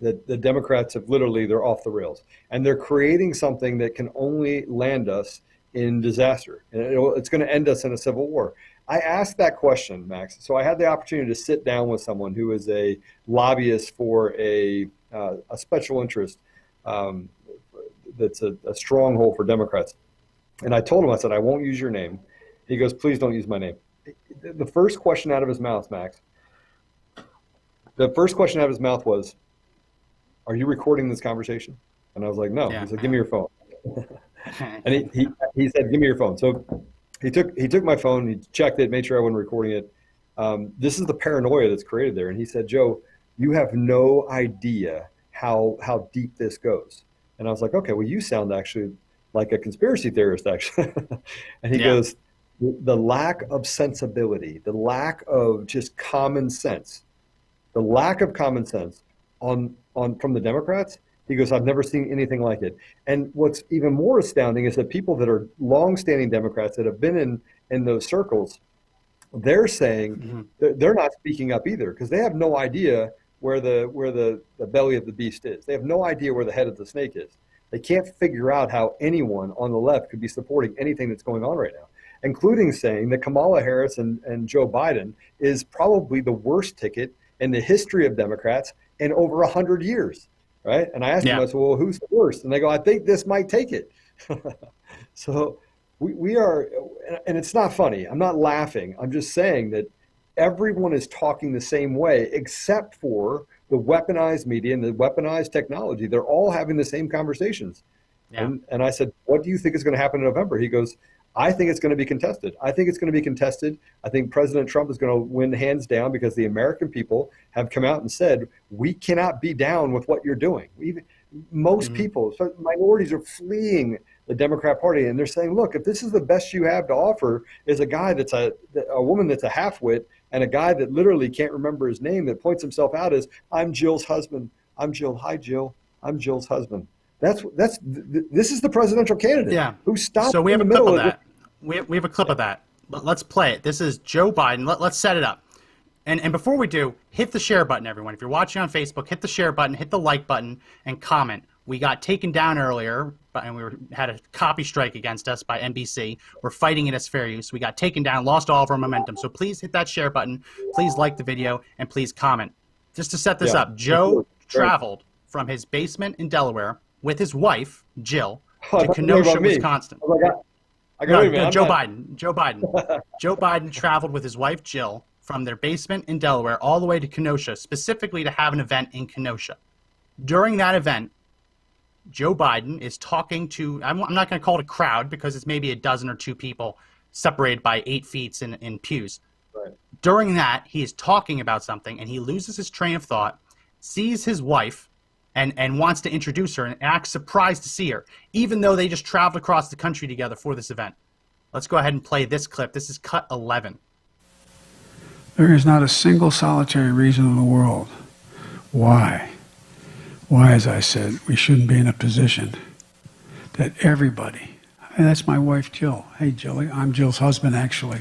the Democrats have they're off the rails. And they're creating something that can only land us in disaster. And it's going to end us in a civil war. I asked that question, Max. So I had the opportunity to sit down with someone who is a lobbyist for a special interest that's a stronghold for Democrats. And I told him, I said, I won't use your name. He goes, please don't use my name. The first question out of his mouth, Max, was, are you recording this conversation? And I was like, no. He said, give me your phone. And he said, give me your phone. So he took my phone, he checked it, made sure I wasn't recording it. This is the paranoia that's created there. And he said, Joe, you have no idea how deep this goes. And I was like, okay, well, you sound actually like a conspiracy theorist, actually. And he goes, the lack of sensibility, the lack of just common sense, from the Democrats, he goes, I've never seen anything like it. And what's even more astounding is that people that are longstanding Democrats that have been in those circles, they're saying they're not speaking up either because they have no idea where the belly of the beast is. They have no idea where the head of the snake is. They can't figure out how anyone on the left could be supporting anything that's going on right now, including saying that Kamala Harris and Joe Biden is probably the worst ticket in the history of Democrats in over 100 years, right? And I asked them, I said, well, who's the worst? And they go, I think this might take it. So we are, and it's not funny. I'm not laughing. I'm just saying that everyone is talking the same way except for the weaponized media and the weaponized technology. They're all having the same conversations. And I said, what do you think is going to happen in November? He goes, I think it's going to be contested. I think President Trump is going to win hands down because the American people have come out and said, we cannot be down with what you're doing. Most people, so minorities are fleeing the Democrat Party, and they're saying, look, if this is the best you have to offer is a guy that's a woman that's a half-wit and a guy that literally can't remember his name that points himself out as, I'm Jill's husband. I'm Jill. Hi, Jill. I'm Jill's husband. This is the presidential candidate who stopped. So we have a clip of that. We have a clip of that. Let's play it. This is Joe Biden. Let's set it up. And before we do, hit the share button, everyone. If you're watching on Facebook, hit the share button, hit the like button, and comment. We got taken down earlier, and had a copy strike against us by NBC. We're fighting it as fair use. We got taken down, lost all of our momentum. So please hit that share button. Please like the video, and please comment. Just to set this up, Joe traveled from his basement in Delaware with his wife, Jill, to Kenosha, Wisconsin. Joe Biden. Joe Biden traveled with his wife, Jill, from their basement in Delaware all the way to Kenosha, specifically to have an event in Kenosha. During that event, Joe Biden is talking to, I'm not going to call it a crowd because it's maybe a dozen or two people separated by 8 feet in pews. Right. During that, he is talking about something, and he loses his train of thought, sees his wife, and wants to introduce her and acts surprised to see her, even though they just traveled across the country together for this event. Let's go ahead and play this clip. This is cut 11. There is not a single solitary reason in the world why, as I said, we shouldn't be in a position that everybody, and that's my wife, Jill. Hey, Jilly, I'm Jill's husband, actually.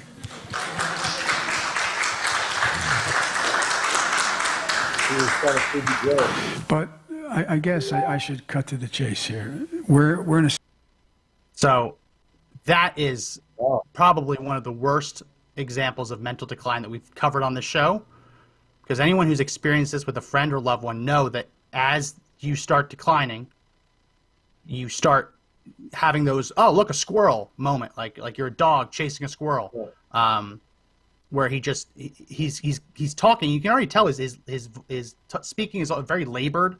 But I guess I should cut to the chase here. We're in a... So that is probably one of the worst examples of mental decline that we've covered on the show, because anyone who's experienced this with a friend or loved one know that as you start declining, you start having those, oh, look, a squirrel moment, like you're a dog chasing a squirrel, where he's talking. You can already tell his speaking is very labored,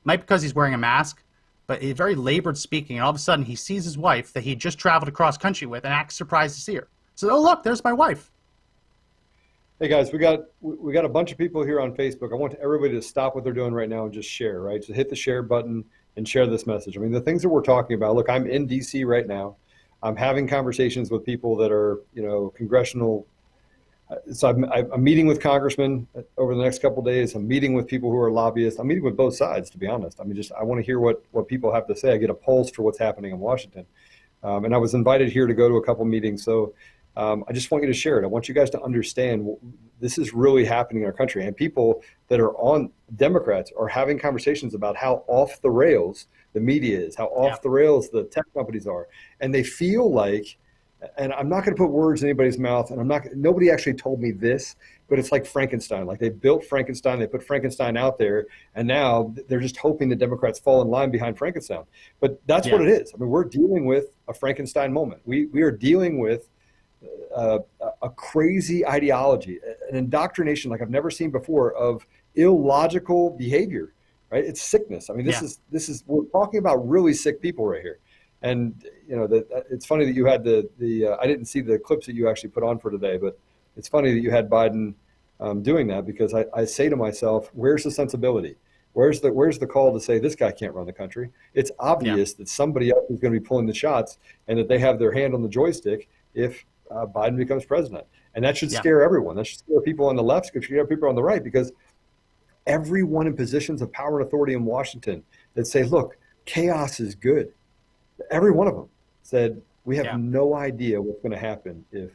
might because he's wearing a mask, but he's very labored speaking. And all of a sudden, he sees his wife that he just traveled across country with and acts surprised to see her. So, oh, look, there's my wife. Hey guys, we got a bunch of people here on Facebook. I want everybody to stop what they're doing right now and just share, right? So hit the share button and share this message. I mean, the things that we're talking about, look, I'm in DC right now. I'm having conversations with people that are, congressional. So I'm meeting with congressmen over the next couple of days. I'm meeting with people who are lobbyists. I'm meeting with both sides, to be honest. I mean, I want to hear what people have to say. I get a pulse for what's happening in Washington. And I was invited here to go to a couple meetings. So I just want you to share it. I want you guys to understand this is really happening in our country. And people that are on Democrats are having conversations about how off the rails the media is, how off the rails the tech companies are. And they feel like, and I'm not going to put words in anybody's mouth, and nobody actually told me this, but it's like Frankenstein. Like they built Frankenstein, they put Frankenstein out there, and now they're just hoping the Democrats fall in line behind Frankenstein. But that's what it is. I mean, we're dealing with a Frankenstein moment. We are dealing with a crazy ideology, an indoctrination like I've never seen before of illogical behavior, right? It's sickness. I mean, this is we're talking about really sick people right here. And it's funny that you had the I didn't see the clips that you actually put on for today, but it's funny that you had Biden doing that, because I say to myself, where's the sensibility? Where's the call to say this guy can't run the country? It's obvious that somebody else is going to be pulling the shots, and that they have their hand on the joystick if Biden becomes president. And that should scare everyone. That should scare people on the left, it should scare people on the right, because everyone in positions of power and authority in Washington that say, look, chaos is good. Every one of them said, we have no idea what's going to happen if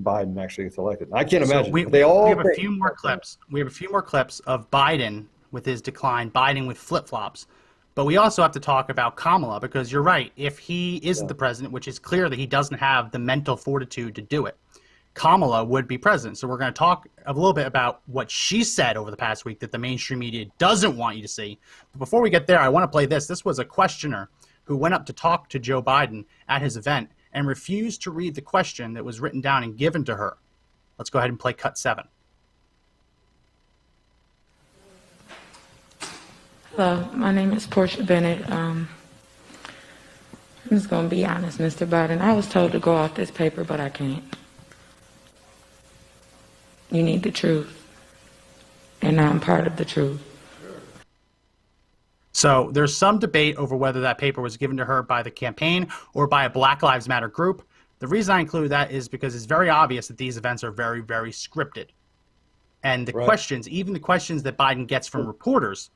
Biden actually gets elected. I can't imagine. We have a few more clips. We have a few more clips of Biden with his decline, Biden with flip-flops. But we also have to talk about Kamala, because you're right. If he isn't the president, which is clear that he doesn't have the mental fortitude to do it, Kamala would be president. So we're going to talk a little bit about what she said over the past week that the mainstream media doesn't want you to see. But before we get there, I want to play this. This was a questioner who went up to talk to Joe Biden at his event and refused to read the question that was written down and given to her. Let's go ahead and play cut 7. Hello, my name is Portia Bennett. I'm just going to be honest, Mr. Biden. I was told to go off this paper, but I can't. You need the truth, and I'm part of the truth. So there's some debate over whether that paper was given to her by the campaign or by a Black Lives Matter group. The reason I include that is because it's very obvious that these events are very, very scripted. And the questions, even the questions that Biden gets from reporters,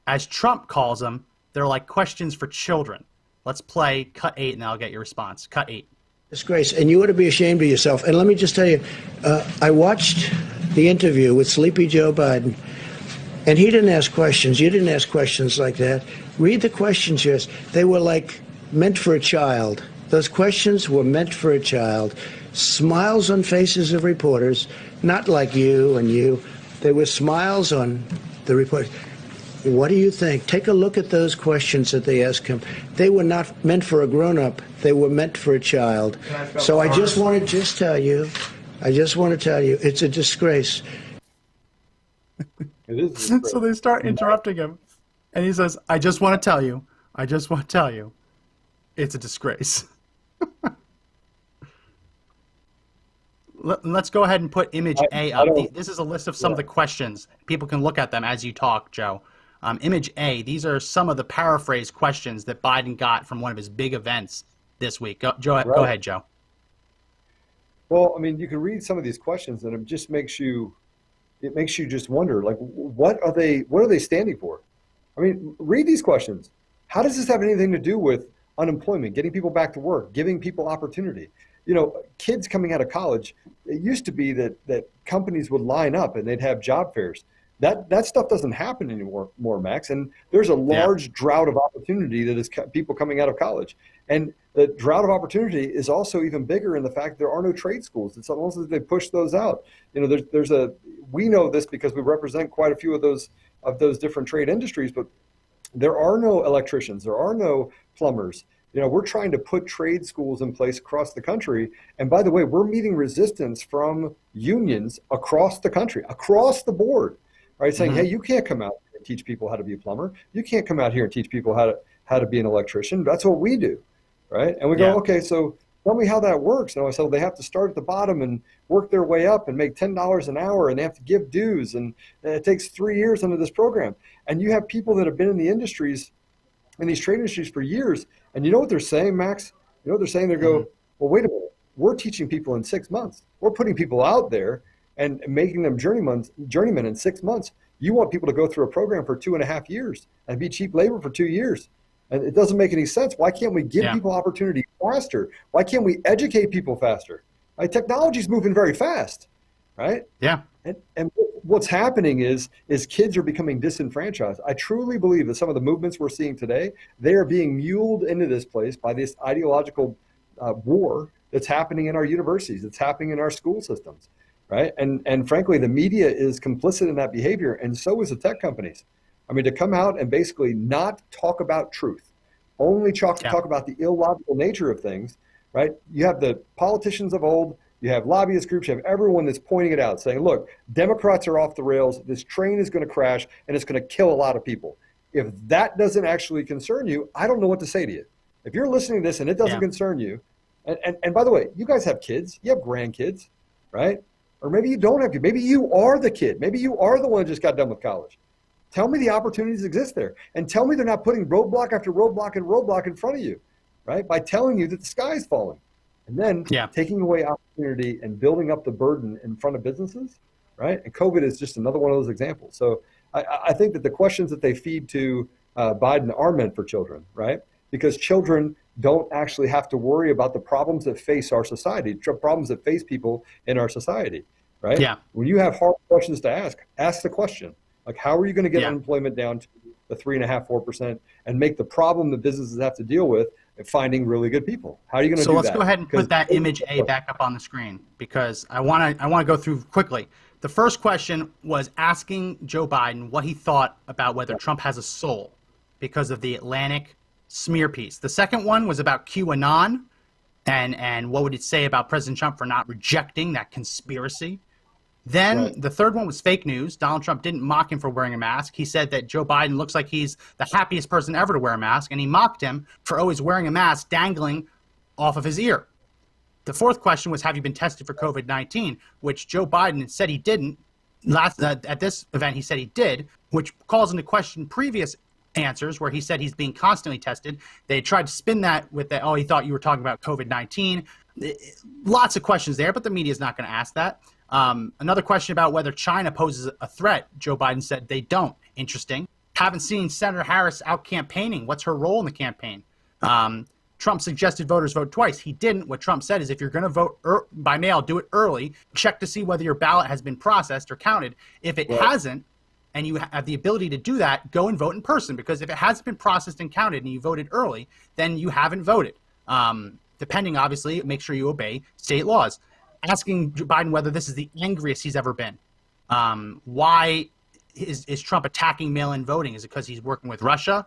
as Trump calls them, they're like questions for children. Let's play cut 8 and I'll get your response. Cut 8. Disgrace, and you ought to be ashamed of yourself. And let me just tell you, I watched the interview with Sleepy Joe Biden, and he didn't ask questions. You didn't ask questions like that. Read the questions, yes. They were like meant for a child. Those questions were meant for a child. Smiles on faces of reporters, not like you and you. There were smiles on the reporters. What do you think? Take a look at those questions that they asked him. They were not meant for a grown-up. They were meant for a child. So I just want to tell you, it's a disgrace. So they start interrupting him, and he says, I just want to tell you, it's a disgrace. Let's go ahead and put image A up. This is a list of some of the questions. People can look at them as you talk, Joe. Image A, these are some of the paraphrased questions that Biden got from one of his big events this week. Go ahead, Joe. Well, I mean, you can read some of these questions and it just makes you just wonder, like, what are they standing for? I mean, read these questions. How does this have anything to do with unemployment, getting people back to work, giving people opportunity? You know, kids coming out of college, it used to be that companies would line up and they'd have job fairs. That stuff doesn't happen anymore, Max. And there's a large drought of opportunity that is people coming out of college. And the drought of opportunity is also even bigger in the fact there are no trade schools. It's almost as if they push those out. You know, we know this because we represent quite a few of those different trade industries, but there are no electricians, there are no plumbers. You know, we're trying to put trade schools in place across the country. And by the way, we're meeting resistance from unions across the country, across the board, right? Saying, hey, you can't come out here and teach people how to be a plumber. You can't come out here and teach people how to be an electrician. That's what we do, right? And we go, okay, so tell me how that works. And I said, they have to start at the bottom and work their way up and make $10 an hour, and they have to give dues. And it takes 3 years under this program. And you have people that have been in the industries, in these trade industries for years. And you know what they're saying, Max? You know what they're saying? They go, well, wait a minute. We're teaching people in 6 months. We're putting people out there and making them journeymen in 6 months. You want people to go through a program for 2.5 years and be cheap labor for 2 years. And it doesn't make any sense. Why can't we give people opportunity faster? Why can't we educate people faster? Right? Technology is moving very fast, right? Yeah. And what's happening is kids are becoming disenfranchised. I truly believe that some of the movements we're seeing today, they are being muled into this place by this ideological war that's happening in our universities. It's happening in our school systems, right? And frankly, the media is complicit in that behavior, and so is the tech companies. I mean, to come out and basically not talk about truth, only talk about the illogical nature of things, right? You have the politicians of old, you have lobbyist groups, you have everyone that's pointing it out, saying, look, Democrats are off the rails, this train is going to crash, and it's going to kill a lot of people. If that doesn't actually concern you, I don't know what to say to you. If you're listening to this and it doesn't concern you, and by the way, you guys have kids, you have grandkids, right? Or maybe you don't have kids. Maybe you are the kid. Maybe you are the one that just got done with college. Tell me the opportunities exist there. And tell me they're not putting roadblock after roadblock and roadblock in front of you, right? By telling you that the sky is falling. And then taking away opportunity and building up the burden in front of businesses, right? And COVID is just another one of those examples. So I think that the questions that they feed to Biden are meant for children, right? Because children don't actually have to worry about the problems that face our society, problems that face people in our society, right? Yeah. When you have hard questions to ask the question. Like, how are you going to get unemployment down to the 3.5%, 4%, and make the problem that businesses have to deal with finding really good people? How are you going to do that? So let's go ahead and put that image A back up on the screen, because I want to go through quickly. The first question was asking Joe Biden what he thought about whether Trump has a soul because of the Atlantic smear piece. The second one was about QAnon and what would it say about President Trump for not rejecting that conspiracy. Then the third one was fake news. Donald Trump didn't mock him for wearing a mask. He said that Joe Biden looks like he's the happiest person ever to wear a mask, and he mocked him for always wearing a mask dangling off of his ear. The fourth question was, have you been tested for COVID-19, which Joe Biden said he didn't. At this event, he said he did, which calls into question previous answers where he said he's being constantly tested. They tried to spin that with that, oh, he thought you were talking about COVID-19. Lots of questions there, but the media is not going to ask that. Another question about whether China poses a threat. Joe Biden said they don't. Interesting. Haven't seen Senator Harris out campaigning. What's her role in the campaign? Trump suggested voters vote twice. He didn't. What Trump said is if you're going to vote by mail, do it early. Check to see whether your ballot has been processed or counted. If it hasn't, and you have the ability to do that, go and vote in person. Because if it hasn't been processed and counted and you voted early, then you haven't voted. Depending, obviously, make sure you obey state laws. Asking Biden whether this is the angriest he's ever been. Why is Trump attacking mail-in voting? Is it because he's working with Russia?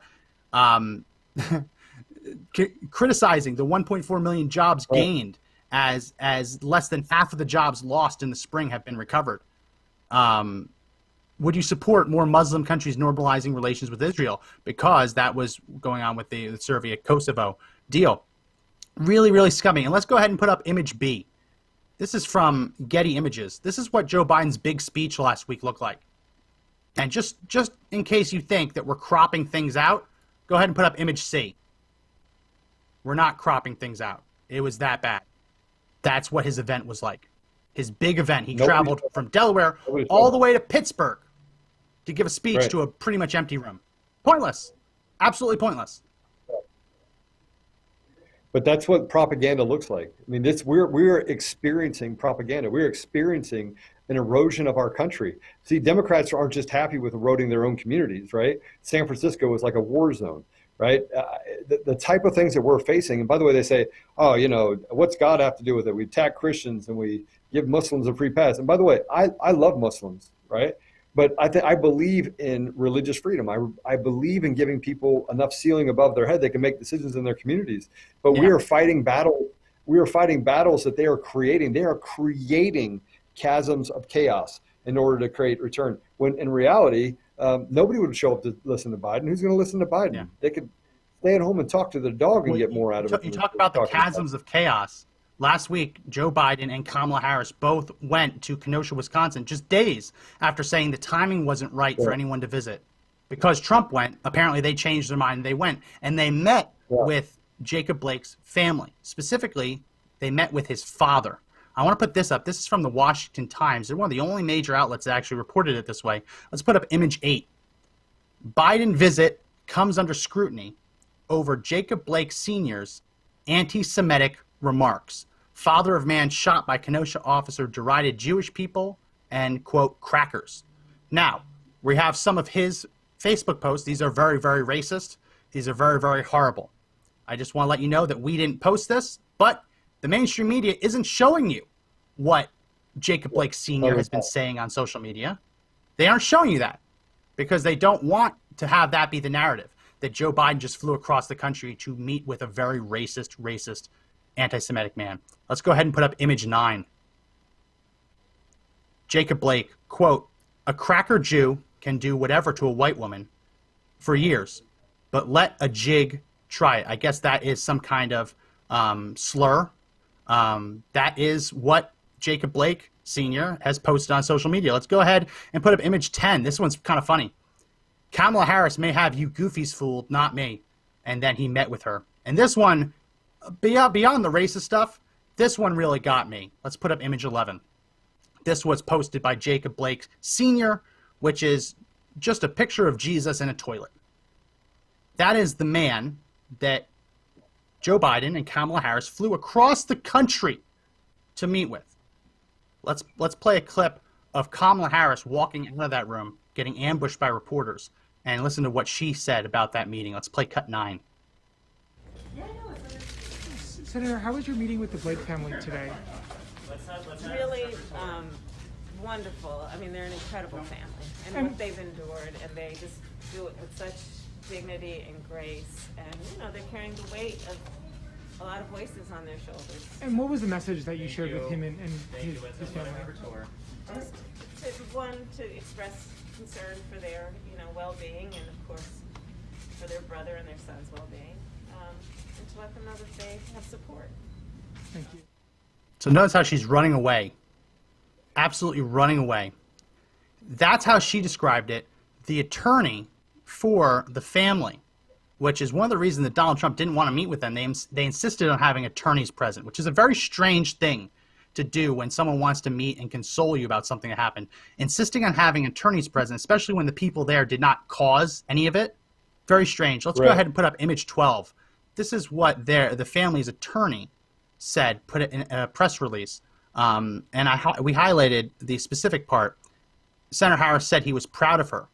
Criticizing the 1.4 million jobs gained as less than half of the jobs lost in the spring have been recovered. Would you support more Muslim countries normalizing relations with Israel? Because that was going on with the Serbia-Kosovo deal. Really, really scummy. And let's go ahead and put up image B. This is from Getty Images. This is what Joe Biden's big speech last week looked like. And just in case you think that we're cropping things out, go ahead and put up image C. We're not cropping things out. It was that bad. That's what his event was like. His big event. He traveled from Delaware all the way to Pittsburgh to give a speech to a pretty much empty room. Pointless. Absolutely pointless. But that's what propaganda looks like. I mean, we're experiencing propaganda. We're experiencing an erosion of our country. See, Democrats aren't just happy with eroding their own communities, right? San Francisco is like a war zone, right? The type of things that we're facing, and by the way, they say, oh, you know, what's God have to do with it? We attack Christians and we give Muslims a free pass. And by the way, I love Muslims, right? But I believe in religious freedom. I believe in giving people enough ceiling above their head they can make decisions in their communities. But we are fighting battle. We are fighting battles that they are creating. They are creating chasms of chaos in order to create return. When in reality, nobody would show up to listen to Biden. Who's going to listen to Biden? Yeah. They could stay at home and talk to their dog and get more out of it. You talk about the chasms of chaos. Last week, Joe Biden and Kamala Harris both went to Kenosha, Wisconsin, just days after saying the timing wasn't right for anyone to visit. Because Trump went, apparently they changed their mind. They went and they met with Jacob Blake's family. Specifically, they met with his father. I want to put this up. This is from the Washington Times. They're one of the only major outlets that actually reported it this way. Let's put up image 8. Biden visit comes under scrutiny over Jacob Blake Sr.'s anti-Semitic remarks. Father of man shot by Kenosha officer derided Jewish people and, quote, crackers. Now, we have some of his Facebook posts. These are very, very racist. These are very, very horrible. I just want to let you know that we didn't post this, but the mainstream media isn't showing you what Jacob Blake Sr. has been saying on social media. They aren't showing you that because they don't want to have that be the narrative, that Joe Biden just flew across the country to meet with a very racist, anti-Semitic man. Let's go ahead and put up image 9. Jacob Blake, quote, a cracker Jew can do whatever to a white woman for years, but let a jig try it. I guess that is some kind of slur. That is what Jacob Blake Sr. has posted on social media. Let's go ahead and put up image 10. This one's kind of funny. Kamala Harris may have you goofies fooled, not me. And then he met with her. And this one, beyond the racist stuff, this one really got me. Let's put up image 11. This was posted by Jacob Blake Sr., which is just a picture of Jesus in a toilet. That is the man that Joe Biden and Kamala Harris flew across the country to meet with. Let's play a clip of Kamala Harris walking out of that room, getting ambushed by reporters, and listen to what she said about that meeting. Let's play cut 9. Senator, how was your meeting with the Blake family today? Really wonderful. I mean, they're an incredible family, and what they've endured, and they just do it with such dignity and grace, and you know, they're carrying the weight of a lot of voices on their shoulders. And what was the message that you shared with him and his family? Just to express concern for their, you know, well-being, and of course for their brother and their son's well-being, and to let them know that they have support. Thank you. So notice how she's running away. Absolutely running away. That's how she described it. The attorney for the family, which is one of the reasons that Donald Trump didn't want to meet with them. They insisted on having attorneys present, which is a very strange thing to do when someone wants to meet and console you about something that happened. Insisting on having attorneys present, especially when the people there did not cause any of it, very strange. Let's go ahead and put up image 12. This is what the family's attorney said, put it in a press release. And we highlighted the specific part. Senator Harris said he was proud of her.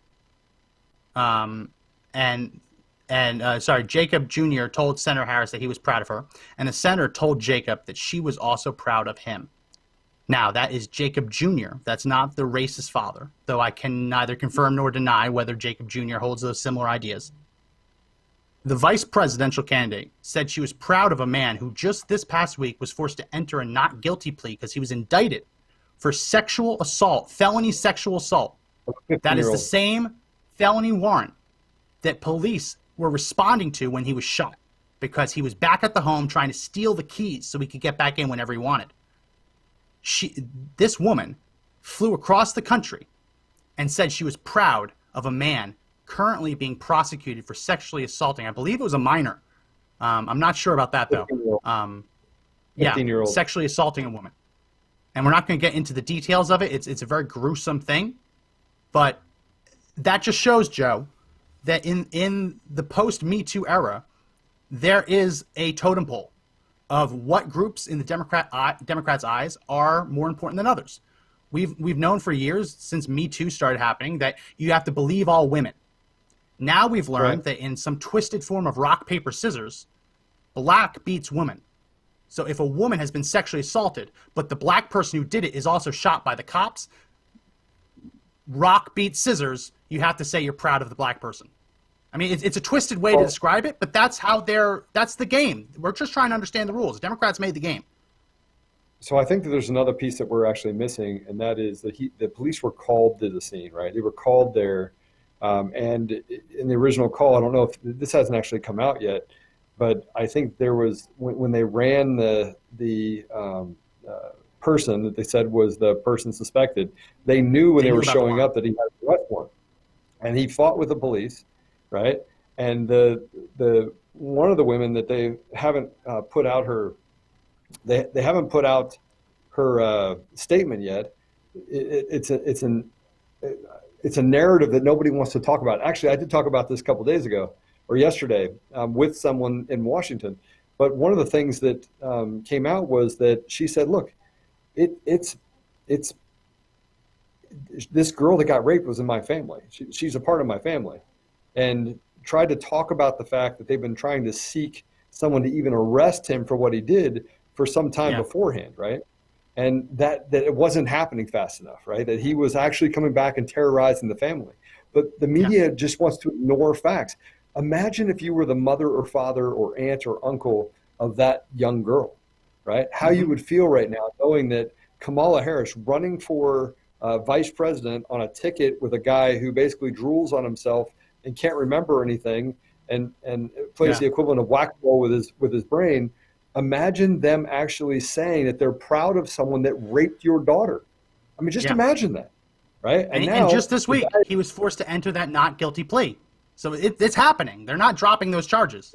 Jacob Jr. told Senator Harris that he was proud of her, and the senator told Jacob that she was also proud of him. Now, that is Jacob Jr. That's not the racist father, though I can neither confirm nor deny whether Jacob Jr. holds those similar ideas. The vice presidential candidate said she was proud of a man who just this past week was forced to enter a not guilty plea because he was indicted for sexual assault, felony sexual assault. That is the same felony warrant that police were responding to when he was shot, because he was back at the home trying to steal the keys so he could get back in whenever he wanted. This woman flew across the country and said she was proud of a man currently being prosecuted for sexually assaulting, I believe it was a minor. I'm not sure about that, though. 15-year-old. Sexually assaulting a woman. And we're not going to get into the details of it. It's a very gruesome thing. But that just shows, Joe, that in the post-Me Too era, there is a totem pole of what groups in the Democrats' eyes are more important than others. We've known for years, since Me Too started happening, that you have to believe all women. Now we've learned that in some twisted form of rock, paper, scissors, black beats woman. So if a woman has been sexually assaulted, but the black person who did it is also shot by the cops, rock beats scissors, you have to say you're proud of the black person. I mean, it's a twisted way to describe it, but that's that's the game. We're just trying to understand the rules. Democrats made the game. So I think that there's another piece that we're actually missing, and that is that the police were called to the scene, right? They were called there, and in the original call, I don't know if this hasn't actually come out yet, but I think there was, when they ran the person that they said was the person suspected, they knew when they were showing up that he had an arrest warrant, and he fought with the police, right? And the one of the women that they haven't put out her. They haven't put out her statement yet. It's a narrative that nobody wants to talk about. Actually, I did talk about this a couple days ago or yesterday with someone in Washington. But one of the things that came out was that she said, "Look, it's this girl that got raped was in my family. She's a part of my family," and tried to talk about the fact that they've been trying to seek someone to even arrest him for what he did for some time beforehand, right? And that it wasn't happening fast enough, right? That he was actually coming back and terrorizing the family. But the media just wants to ignore facts. Imagine if you were the mother or father or aunt or uncle of that young girl, right? How you would feel right now knowing that Kamala Harris running for vice president on a ticket with a guy who basically drools on himself and can't remember anything and plays the equivalent of whack-a-mole with his brain. Imagine them actually saying that they're proud of someone that raped your daughter. I mean, just imagine that, right? And just this week, he was forced to enter that not guilty plea. So it's happening. They're not dropping those charges.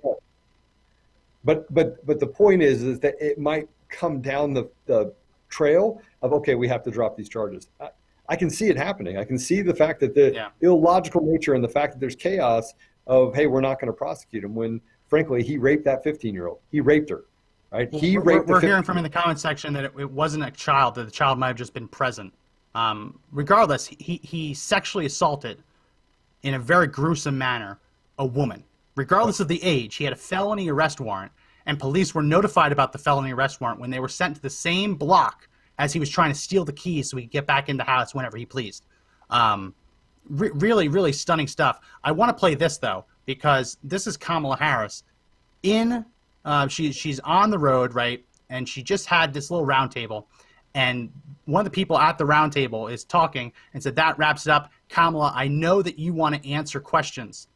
But the point is that it might come down the trail of, okay, we have to drop these charges. I can see it happening. I can see the fact that the illogical nature and the fact that there's chaos of, hey, we're not going to prosecute him when, frankly, he raped that 15-year-old. He raped her. Right? We're hearing from in the comment section that it wasn't a child, that the child might have just been present. Regardless, he sexually assaulted in a very gruesome manner a woman. Regardless of the age, he had a felony arrest warrant, and police were notified about the felony arrest warrant when they were sent to the same block as he was trying to steal the keys so he could get back in the house whenever he pleased. Really, really stunning stuff. I want to play this, though, because this is Kamala Harris in... she's on the road, right? And she just had this little round table. And one of the people at the round table is talking and said, that wraps it up. Kamala, I know that you want to answer questions.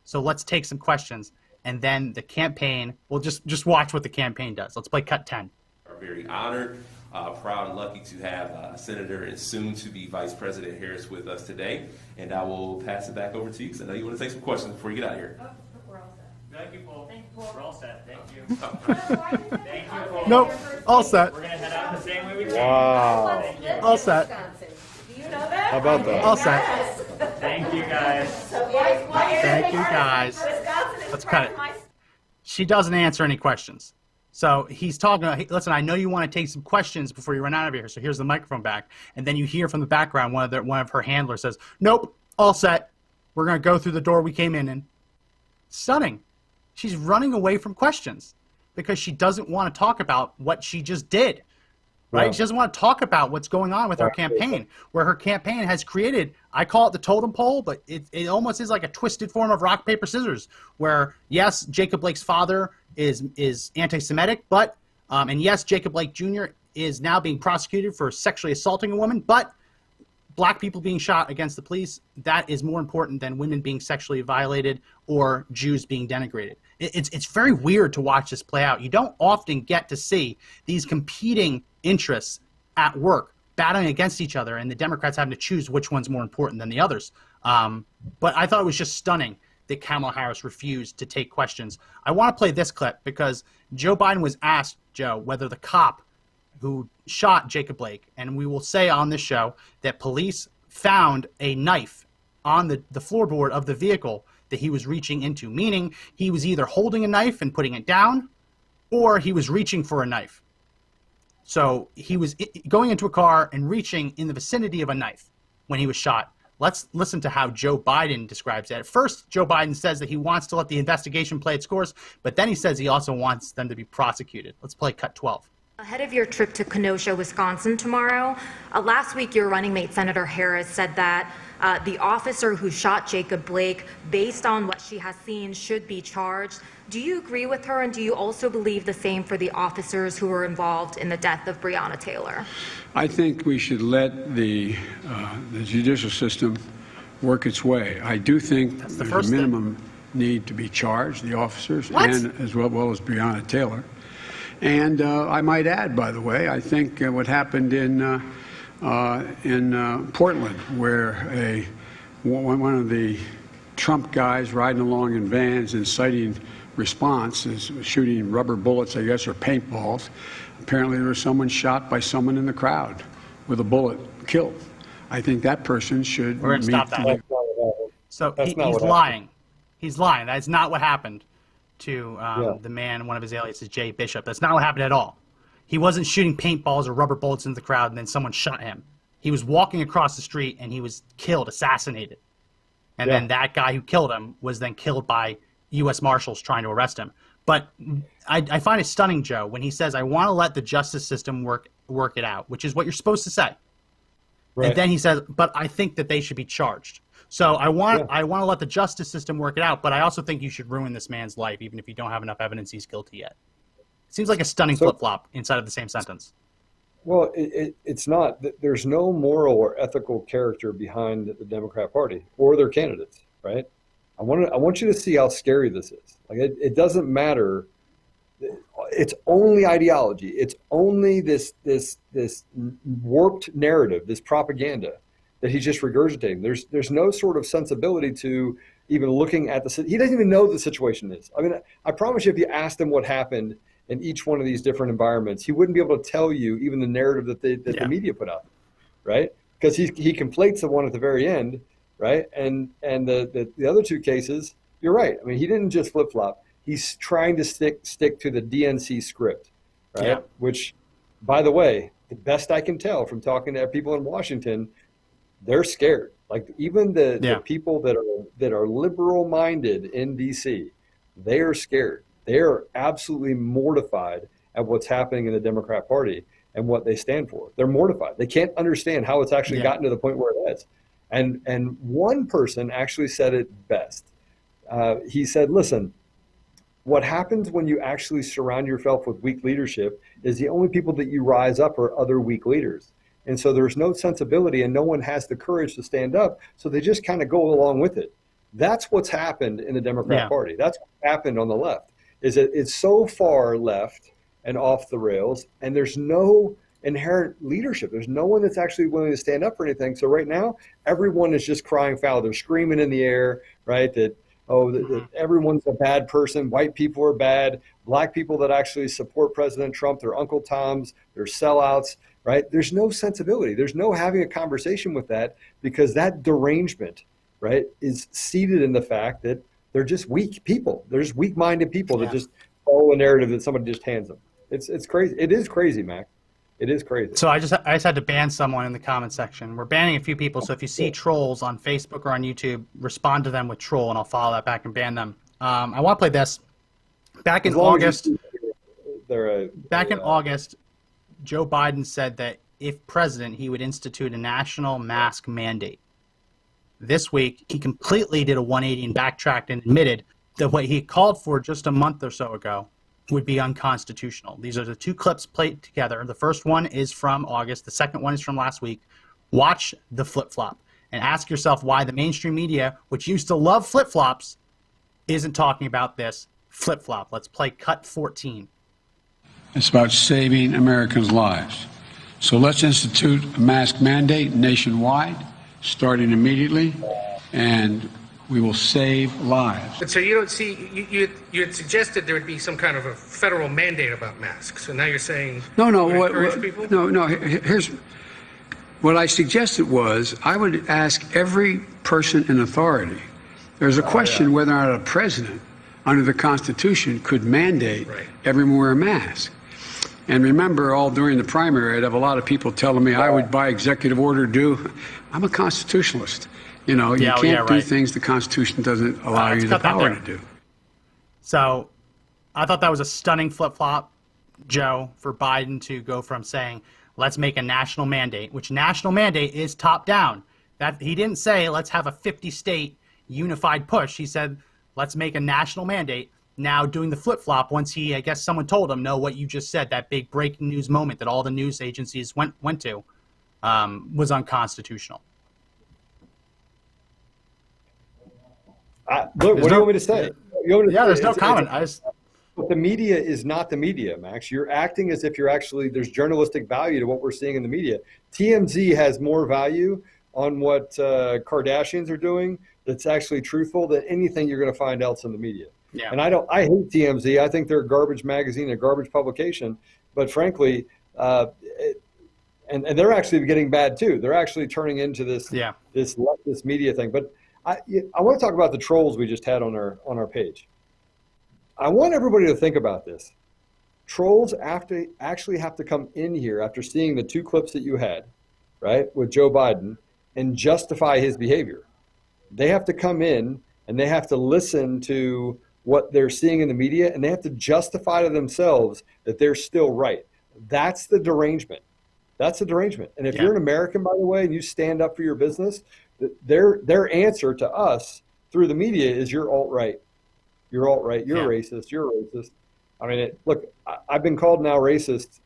So let's take some questions. And then the campaign, we'll just watch what the campaign does. Let's play cut 10. Are very honored, proud, and lucky to have Senator and soon-to-be Vice President Harris with us today. And I will pass it back over to you because I know you want to take some questions before you get out of here. Thank you, Paul. Thank you, Paul. We're all set. Thank you. Thank you, Paul. Nope. All set. We're going to head out the same way we came. Wow. All set. Do you know that? How about that? All set. Thank you, guys. Thank you, guys. Let's cut it. She doesn't answer any questions. So he's talking, hey, listen, I know you want to take some questions before you run out of here, so here's the microphone back. And then you hear from the background one of her handlers says, nope, all set. We're going to go through the door we came in. Stunning. She's running away from questions because she doesn't want to talk about what she just did, right? Yeah. She doesn't want to talk about what's going on with her campaign, where her campaign has created, I call it the totem pole, but it almost is like a twisted form of rock, paper, scissors, where, yes, Jacob Blake's father is anti-Semitic, but, and yes, Jacob Blake Jr. is now being prosecuted for sexually assaulting a woman, but black people being shot against the police, that is more important than women being sexually violated or Jews being denigrated. It's very weird to watch this play out. You don't often get to see these competing interests at work battling against each other, and the Democrats having to choose which one's more important than the others. But I thought it was just stunning that Kamala Harris refused to take questions. I want to play this clip because Joe Biden was asked, Joe, whether the cop who shot Jacob Blake, and we will say on this show that police found a knife on the floorboard of the vehicle that he was reaching into, meaning he was either holding a knife and putting it down, or he was reaching for a knife. So he was going into a car and reaching in the vicinity of a knife when he was shot. Let's listen to how Joe Biden describes it. At first, Joe Biden says that he wants to let the investigation play its course, but then he says he also wants them to be prosecuted. Let's play cut 12. Ahead of your trip to Kenosha, Wisconsin tomorrow, last week your running mate, Senator Harris, said that the officer who shot Jacob Blake, based on what she has seen, should be charged. Do you agree with her, and do you also believe the same for the officers who were involved in the death of Breonna Taylor? I think we should let the judicial system work its way. I do think there's a minimum need to be charged, the officers, and as well as Breonna Taylor. And I might add, by the way, I think what happened in Portland, where one of the Trump guys riding along in vans inciting response is shooting rubber bullets, I guess, or paintballs. Apparently there was someone shot by someone in the crowd with a bullet killed. I think that person should We're going to stop that. So he's lying. He's lying. That's not what happened to the man, one of his aliases, Jay Bishop. That's not what happened at all. He wasn't shooting paintballs or rubber bullets into the crowd and then someone shot him. He was walking across the street and he was killed, assassinated. And then that guy who killed him was then killed by US Marshals trying to arrest him. But I find it stunning, Joe, when he says, I want to let the justice system work it out, which is what you're supposed to say. Right. And then he says, but I think that they should be charged. So I want to let the justice system work it out, but I also think you should ruin this man's life, even if you don't have enough evidence he's guilty yet. It seems like a stunning flip-flop inside of the same sentence. Well, it's not. There's no moral or ethical character behind the Democrat Party or their candidates, right? I want you to see how scary this is. Like it doesn't matter. It's only ideology. It's only this warped narrative, this propaganda that he's just regurgitating. There's no sort of sensibility to even looking at he doesn't even know the situation is. I mean, I promise you, if you asked him what happened in each one of these different environments, he wouldn't be able to tell you even the narrative that the media put out, right? Because he conflates the one at the very end, right? And the other two cases, you're right. I mean, he didn't just flip-flop. He's trying to stick to the DNC script, right? Yeah. Which, by the way, the best I can tell from talking to people in Washington, they're scared. Like even the people that are liberal-minded in DC, they are scared. They are absolutely mortified at what's happening in the Democrat Party and what they stand for. They're mortified. They can't understand how it's actually gotten to the point where it is. And one person actually said it best. He said, listen, what happens when you actually surround yourself with weak leadership is the only people that you rise up are other weak leaders. And so there's no sensibility and no one has the courage to stand up. So they just kind of go along with it. That's what's happened in the Democrat Party. That's what happened on the left, is that it's so far left and off the rails, and there's no inherent leadership. There's no one that's actually willing to stand up for anything. So right now, everyone is just crying foul. They're screaming in the air, right, that everyone's a bad person. White people are bad. Black people that actually support President Trump, they're Uncle Toms, they're sellouts, right? There's no sensibility. There's no having a conversation with that, because that derangement, right, is seated in the fact that they're just weak people. They're just weak-minded people that just follow a narrative that somebody just hands them. It's crazy. It is crazy, Mac. It is crazy. So I just had to ban someone in the comment section. We're banning a few people, so if you see trolls on Facebook or on YouTube, respond to them with troll, and I'll follow that back and ban them. I want to play this. Back in August, Joe Biden said that if president, he would institute a national mask mandate. This week, he completely did a 180 and backtracked and admitted that what he called for just a month or so ago would be unconstitutional. These are the two clips played together. The first one is from August. The second one is from last week. Watch the flip-flop and ask yourself why the mainstream media, which used to love flip-flops, isn't talking about this flip-flop. Let's play cut 14. It's about saving Americans' lives. So let's institute a mask mandate nationwide, starting immediately, and we will save lives. But so you don't see, you had suggested there would be some kind of a federal mandate about masks, so now you're saying No, people? no. Here's what I suggested was I would ask every person in authority. There's a question whether or not a president, under the Constitution, could mandate everyone wear a mask. And remember, all during the primary, I'd have a lot of people telling me I would, by executive order, do. I'm a constitutionalist. You know, you can't do things the Constitution doesn't allow you the power to do. So I thought that was a stunning flip-flop, Joe, for Biden to go from saying, let's make a national mandate, which national mandate is top-down. That he didn't say, let's have a 50-state unified push. He said, let's make a national mandate. Now doing the flip-flop once he, I guess someone told him, no, what you just said, that big breaking news moment that all the news agencies went to was unconstitutional. Look, what do you want me to say? There's no comment. The media is not the media, Max. You're acting as if you're actually, there's journalistic value to what we're seeing in the media. TMZ has more value on what Kardashians are doing that's actually truthful than anything you're going to find else in the media. Yeah. And I hate TMZ. I think they're a garbage magazine, a garbage publication. But frankly, and they're actually getting bad too. They're actually turning into this leftist media thing. But I want to talk about the trolls we just had on our page. I want everybody to think about this. Trolls actually have to come in here after seeing the two clips that you had, right, with Joe Biden, and justify his behavior. They have to come in and they have to listen to what they're seeing in the media, and they have to justify to themselves that they're still right. That's the derangement. That's the derangement. And if you're an American, by the way, and you stand up for your business, their answer to us through the media is you're alt-right. You're alt-right. You're racist. You're racist. I mean, look, I've been called now racist,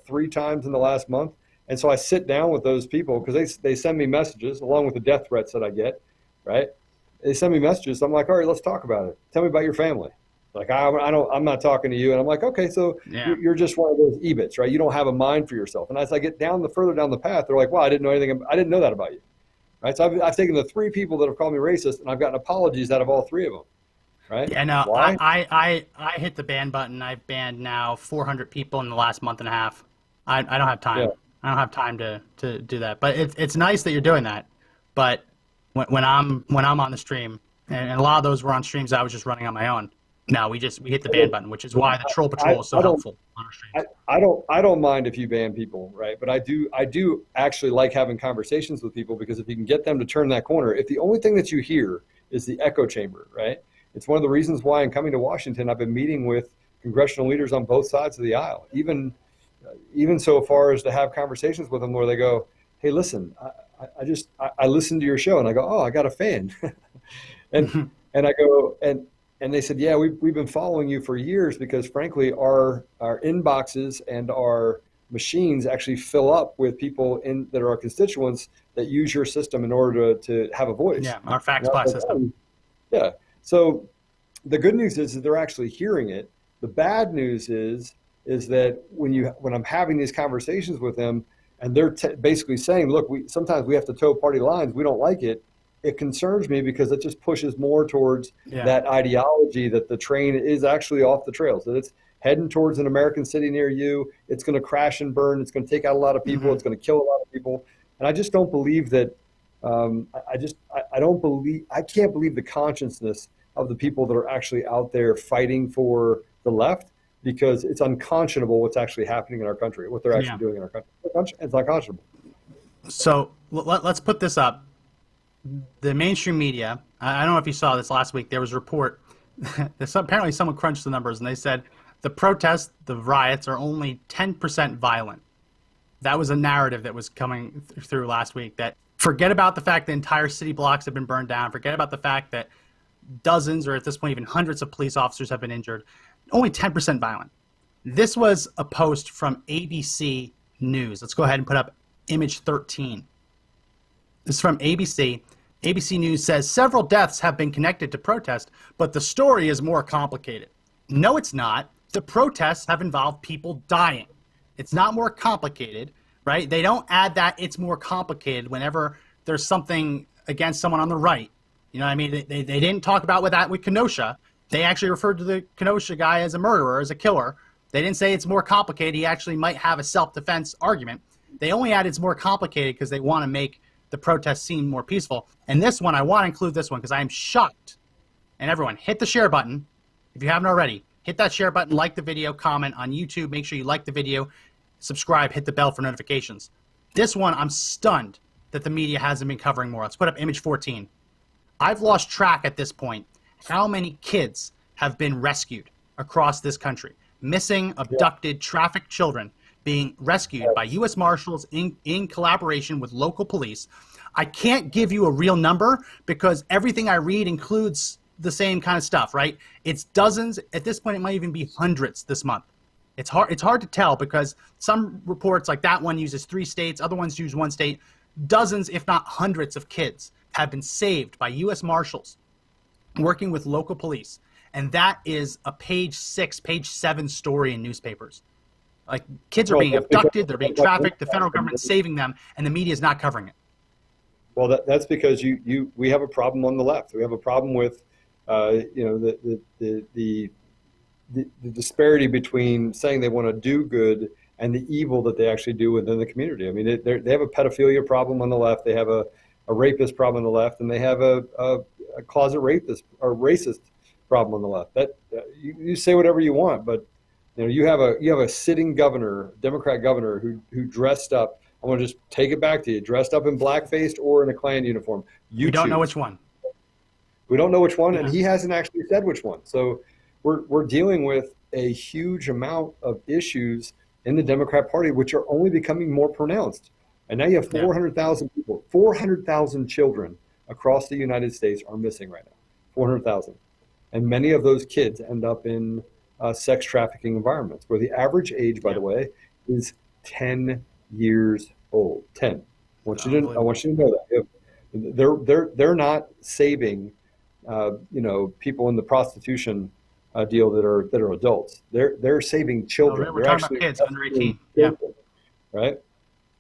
3 times in the last month? And so I sit down with those people because they send me messages along with the death threats that I get, right? They send me messages. I'm like, all right, let's talk about it. Tell me about your family. Like, I'm not talking to you. And I'm like, okay, so you're just one of those EBITs, right? You don't have a mind for yourself. And as I get further down the path, they're like, well, I didn't know that about you. Right? So I've taken the 3 people that have called me racist, and I've gotten apologies out of all 3 of them. Right? Yeah, no, Why? I hit the ban button. I've banned now 400 people in the last month and a half. I don't have time. Yeah. I don't have time to do that. But it's nice that you're doing that. But when I'm on the stream, and a lot of those were on streams I was just running on my own. No, we hit the ban button, which is why the troll patrol is so helpful on our streams. I don't mind if you ban people, right? But I do actually like having conversations with people, because if you can get them to turn that corner, if the only thing that you hear is the echo chamber, right? It's one of the reasons why in coming to Washington, I've been meeting with congressional leaders on both sides of the aisle, even so far as to have conversations with them where they go, hey, listen, I listened to your show, and I go, oh, I got a fan. and I go, and they said, yeah, we've been following you for years because, frankly, our inboxes and our machines actually fill up with people that are our constituents that use your system in order to have a voice. Yeah, our fax blast system. Yeah. So the good news is that they're actually hearing it. The bad news is that when I'm having these conversations with them, and they're basically saying, look, sometimes we have to toe party lines. We don't like it. It concerns me because it just pushes more towards that ideology that the train is actually off the trails, that it's heading towards an American city near you. It's going to crash and burn. It's going to take out a lot of people. It's going to kill a lot of people. And I just don't believe that. I can't believe the consciousness of the people that are actually out there fighting for the left, because it's unconscionable what's actually happening in our country, what they're actually doing in our country. It's unconscionable. So let's put this up. The mainstream media, I don't know if you saw this last week, there was a report. Apparently someone crunched the numbers, and they said the protests, the riots, are only 10% violent. That was a narrative that was coming through last week, that forget about the fact that entire city blocks have been burned down. Forget about the fact that dozens, or at this point even hundreds of police officers have been injured. Only 10% violent. This was a post from ABC News. Let's go ahead and put up image 13. This is from ABC. ABC News says several deaths have been connected to protest, but the story is more complicated. No, it's not. The protests have involved people dying. It's not more complicated. right? They don't add that it's more complicated whenever there's something against someone on the right. You know what I mean? They didn't talk about with Kenosha. They actually referred to the Kenosha guy as a murderer, as a killer. They didn't say it's more complicated. He actually might have a self-defense argument. They only add it's more complicated because they want to make the protest seem more peaceful. And this one, I want to include this one because I am shocked. And everyone, hit the share button if you haven't already. Hit that share button, like the video, comment on YouTube. Make sure you like the video, subscribe, hit the bell for notifications. This one, I'm stunned that the media hasn't been covering more. Let's put up image 14. I've lost track at this point how many kids have been rescued across this country. Missing, abducted, trafficked children being rescued by US Marshals in collaboration with local police. I can't give you a real number because everything I read includes the same kind of stuff, right? It's dozens. At this point, it might even be hundreds this month. It's hard to tell because some reports like that one uses 3 states, other ones use 1 state. Dozens, if not hundreds of kids have been saved by US Marshals working with local police. And that is a page 6, page 7 story in newspapers. Like, kids are being abducted, they're being trafficked, the federal government's saving them, and the media is not covering it. Well, that's because we have a problem on the left. We have a problem with, the disparity between saying they want to do good and the evil that they actually do within the community. I mean, they have a pedophilia problem on the left. They have a rapist problem on the left, and they have a closet rapist or racist problem on the left. That you say whatever you want, but you have a sitting governor, Democrat governor, who dressed up. I want to just take it back to you, dressed up in blackface or in a Klan uniform. We don't know which one. We don't know which one, and he hasn't actually said which one. So we're dealing with a huge amount of issues in the Democrat Party, which are only becoming more pronounced. And now you have 400,000 people, 400,000 children across the United States are missing right now, 400,000. And many of those kids end up in sex trafficking environments where the average age, by the way, is 10 years old. 10. I want you to know that. They're not saving, people in the prostitution deal that are adults. They're saving children. No, we're talking about kids under 18. Children, right?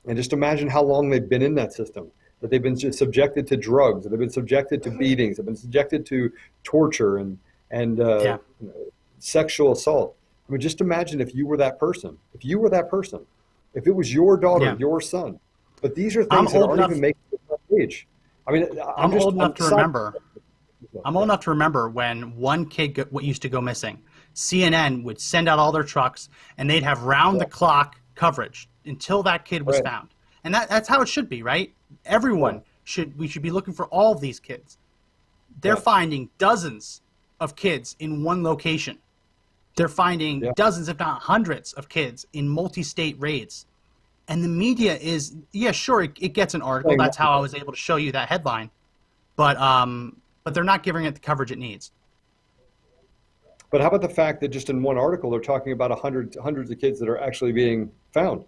And just imagine how long they've been in that system. That they've been just subjected to drugs, that they've been subjected to beatings, they've been subjected to torture and sexual assault. I mean, just imagine if you were that person. If you were that person, if it was your daughter, your son. But these are things that aren't even making the age. I mean, I'm old enough to remember. I'm old enough to remember when one kid used to go missing. CNN would send out all their trucks, and they'd have round-the-clock coverage until that kid was found. And that's how it should be, right? Everyone we should be looking for all of these kids. They're finding dozens of kids in one location. They're finding dozens, if not hundreds, of kids in multi-state raids. And the media is, sure, it gets an article. That's how I was able to show you that headline. But they're not giving it the coverage it needs. But how about the fact that just in one article, they're talking about hundreds of kids that are actually being found?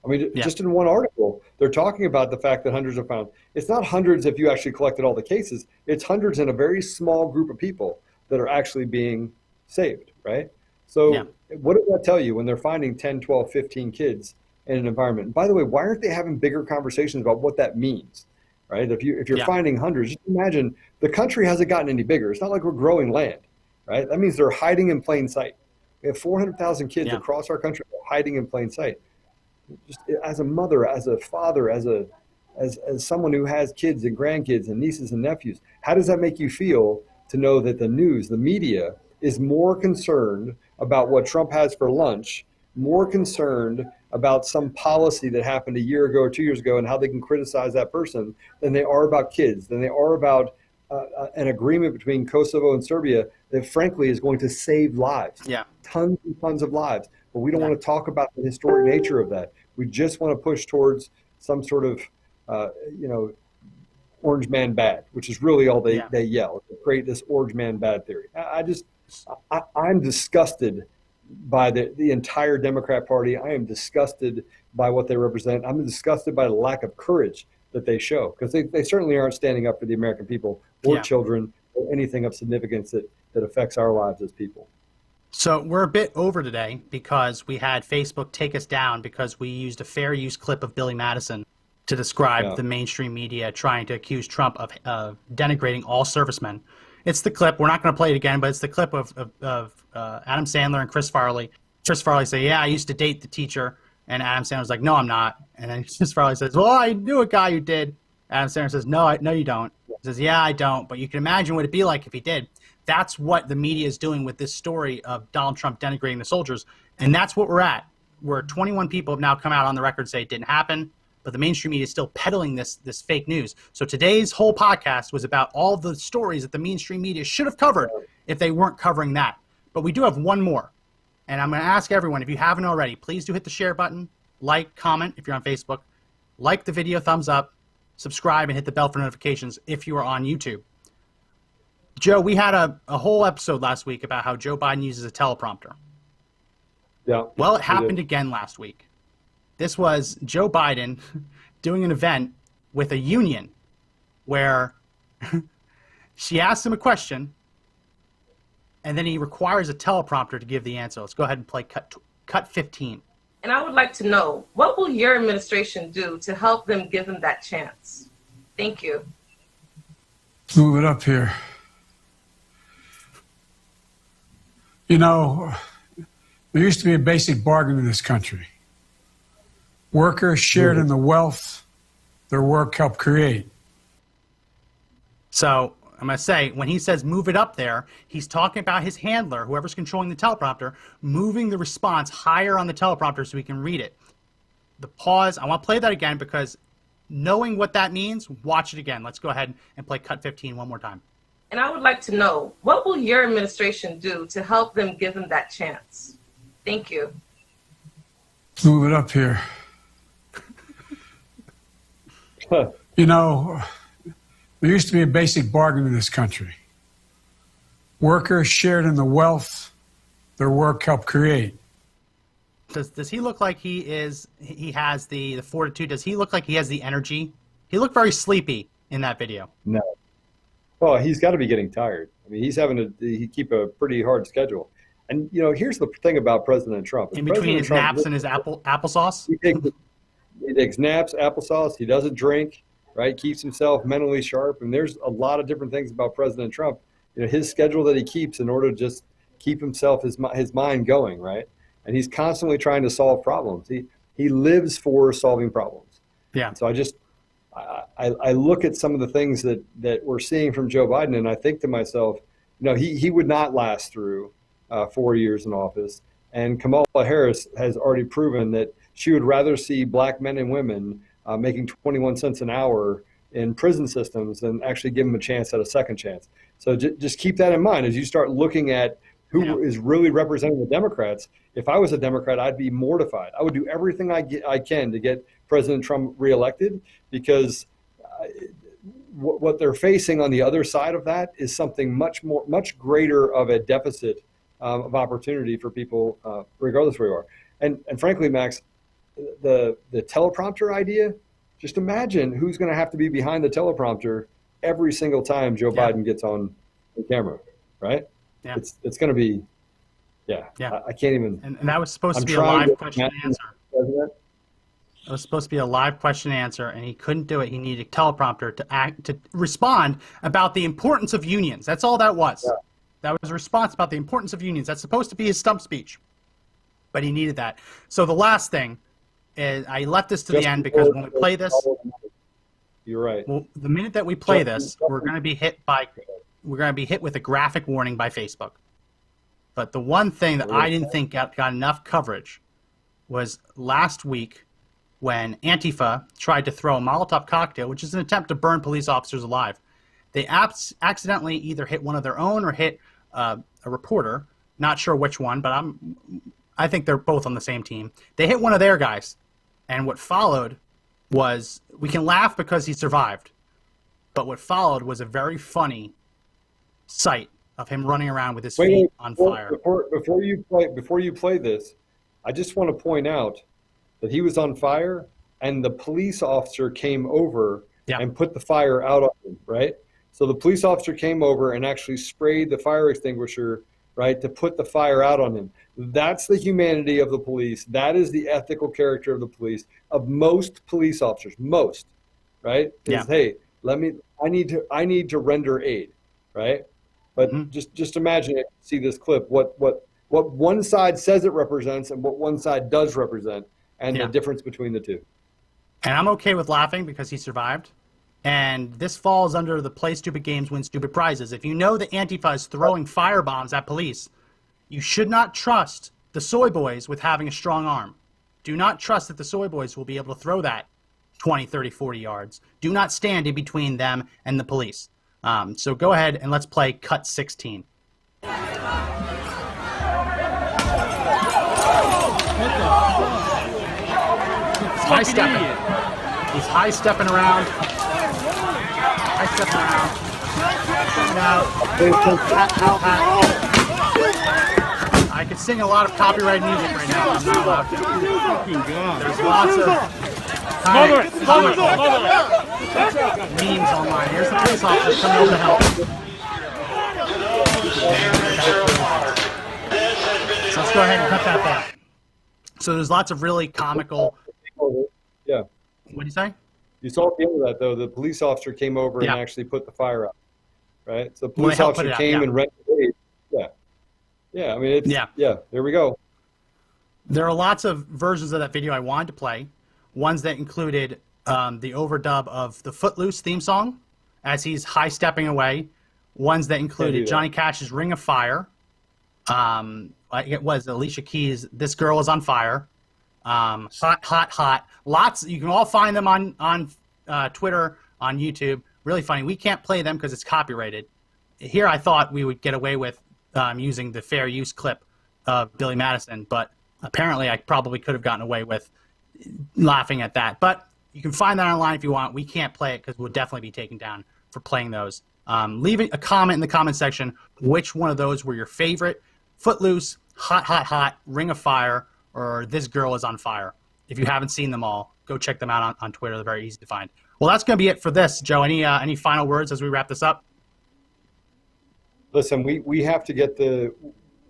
I mean, just in one article, they're talking about the fact that hundreds are found. It's not hundreds if you actually collected all the cases. It's hundreds in a very small group of people that are actually being saved, right? So what does that tell you when they're finding 10, 12, 15 kids in an environment? And by the way, why aren't they having bigger conversations about what that means, right? If you're finding hundreds, just imagine the country hasn't gotten any bigger. It's not like we're growing land, right? That means they're hiding in plain sight. We have 400,000 kids across our country hiding in plain sight. Just as a mother, as a father, as someone who has kids and grandkids and nieces and nephews, how does that make you feel to know that the news, the media, is more concerned about what Trump has for lunch, more concerned about some policy that happened a year ago or 2 years ago and how they can criticize that person than they are about kids, than they are about an agreement between Kosovo and Serbia that frankly is going to save lives, tons and tons of lives. But we don't want to talk about the historic nature of that. We just want to push towards some sort of, orange man bad, which is really all they yell. They create this orange man bad theory. I'm disgusted by the entire Democrat Party. I am disgusted by what they represent. I'm disgusted by the lack of courage that they show, because they certainly aren't standing up for the American people or children or anything of significance that affects our lives as people. So we're a bit over today because we had Facebook take us down because we used a fair use clip of Billy Madison to describe the mainstream media trying to accuse Trump of denigrating all servicemen. It's the clip. We're not going to play it again, but it's the clip of Adam Sandler and Chris Farley. Chris Farley say, "Yeah, I used to date the teacher," and Adam Sandler's like, "No, I'm not." And then Chris Farley says, "Well, I knew a guy who did." Adam Sandler says, "No, you don't." He says, "Yeah, I don't, but you can imagine what it'd be like if he did." That's what the media is doing with this story of Donald Trump denigrating the soldiers, and that's what we're at. Where 21 people have now come out on the record and say it didn't happen, but the mainstream media is still peddling this fake news. So today's whole podcast was about all the stories that the mainstream media should have covered if they weren't covering that. But we do have one more, and I'm going to ask everyone, if you haven't already, please do hit the share button, like, comment if you're on Facebook, like the video, thumbs up, subscribe, and hit the bell for notifications if you are on YouTube. Joe, we had a whole episode last week about how Joe Biden uses a teleprompter. Yeah. Well, it happened again last week. This was Joe Biden doing an event with a union where she asked him a question, and then he requires a teleprompter to give the answer. Let's go ahead and play cut 15. And I would like to know, what will your administration do to help them give them that chance? Thank you. Move it up here. You know, there used to be a basic bargain in this country. Workers shared in the wealth their work helped create. So I'm going to say, when he says move it up there, he's talking about his handler, whoever's controlling the teleprompter, moving the response higher on the teleprompter so we can read it. The pause, I want to play that again because knowing what that means, watch it again. Let's go ahead and play cut 15 one more time. And I would like to know, what will your administration do to help them give them that chance? Thank you. Move it up here. You know, there used to be a basic bargain in this country. Workers shared in the wealth their work helped create. Does he look like he has the fortitude? Does he look like he has the energy? He looked very sleepy in that video. No. Well, he's got to be getting tired. I mean, he's having to keep a pretty hard schedule. And, you know, here's the thing about President Trump. In between his naps and his applesauce? He takes naps, applesauce. He doesn't drink, right? Keeps himself mentally sharp. And there's a lot of different things about President Trump. You know, his schedule that he keeps in order to just keep himself, his mind going, right? And he's constantly trying to solve problems. He lives for solving problems. Yeah. And so I look at some of the things that we're seeing from Joe Biden, and I think to myself, you know, he would not last through 4 years in office. And Kamala Harris has already proven that she would rather see black men and women making 21 cents an hour in prison systems than actually give them a chance at a second chance. So just keep that in mind as you start looking at who is really representing the Democrats. If I was a Democrat, I'd be mortified. I would do everything I can to get President Trump reelected, because what they're facing on the other side of that is something much greater of a deficit of opportunity for people, regardless of where you are. And frankly, Max, the teleprompter idea, just imagine who's going to have to be behind the teleprompter every single time Joe Biden gets on the camera, right? Yeah. It's going to be, I can't even. And that was supposed to be a live question and answer. It was supposed to be a live question and answer, and he couldn't do it. He needed a teleprompter to respond about the importance of unions. That's all that was. Yeah. That was a response about the importance of unions. That's supposed to be his stump speech, but he needed that. So the last thing is, I left this to the end because when we play this, you're right. Well, the minute that we play this, we're going to be hit with a graphic warning by Facebook. But the one thing that I didn't think got enough coverage was last week when Antifa tried to throw a Molotov cocktail, which is an attempt to burn police officers alive. They accidentally either hit one of their own or hit a reporter. Not sure which one, but I think they're both on the same team. They hit one of their guys, and what followed was, we can laugh because he survived, but what followed was a very funny sight of him running around with his feet on fire. Before you play this, I just want to point out that he was on fire, and the police officer came over and put the fire out on him, right? So the police officer came over and actually sprayed the fire extinguisher right, to put the fire out on him. That's the humanity of the police. That is the ethical character of the police, of most police officers, most, right? Is, hey, I need to render aid, right? But just imagine it, see this clip, what one side says it represents and what one side does represent, and the difference between the two. And I'm okay with laughing because he survived. And this falls under the play stupid games, win stupid prizes. If you know that Antifa is throwing firebombs at police, you should not trust the soy boys with having a strong arm. Do not trust that the soy boys will be able to throw that 20, 30, 40 yards. Do not stand in between them and the police. So go ahead and let's play cut 16. He's high-stepping. He's high-stepping around. High-stepping around. I could sing a lot of copyright music right now. I'm not allowed to. There's lots of memes online. Here's the police officer coming over to help. So let's go ahead and cut that back. So there's lots of really comical. Yeah. What do you say? You saw at the end of that, though, the police officer came over and actually put the fire out, right? So the police officer came and rendered aid. Yeah. Yeah, I mean, it's, there we go. There are lots of versions of that video I wanted to play. Ones that included the overdub of the Footloose theme song as he's high-stepping away. Ones that included Johnny Cash's Ring of Fire. It was Alicia Keys' This Girl Is on Fire. Hot, hot, hot. Lots. You can all find them on Twitter, on YouTube. Really funny. We can't play them because it's copyrighted. Here I thought we would get away with using the fair use clip of Billy Madison, but apparently I probably could have gotten away with laughing at that. But you can find that online if you want. We can't play it because we'll definitely be taken down for playing those. Leave a comment in the comment section which one of those were your favorite. Footloose, Hot, Hot, Hot, Ring of Fire, or This Girl Is on Fire. If you haven't seen them all, go check them out on Twitter. They're very easy to find. Well, that's going to be it for this. Joe, any final words as we wrap this up? Listen, we have to get to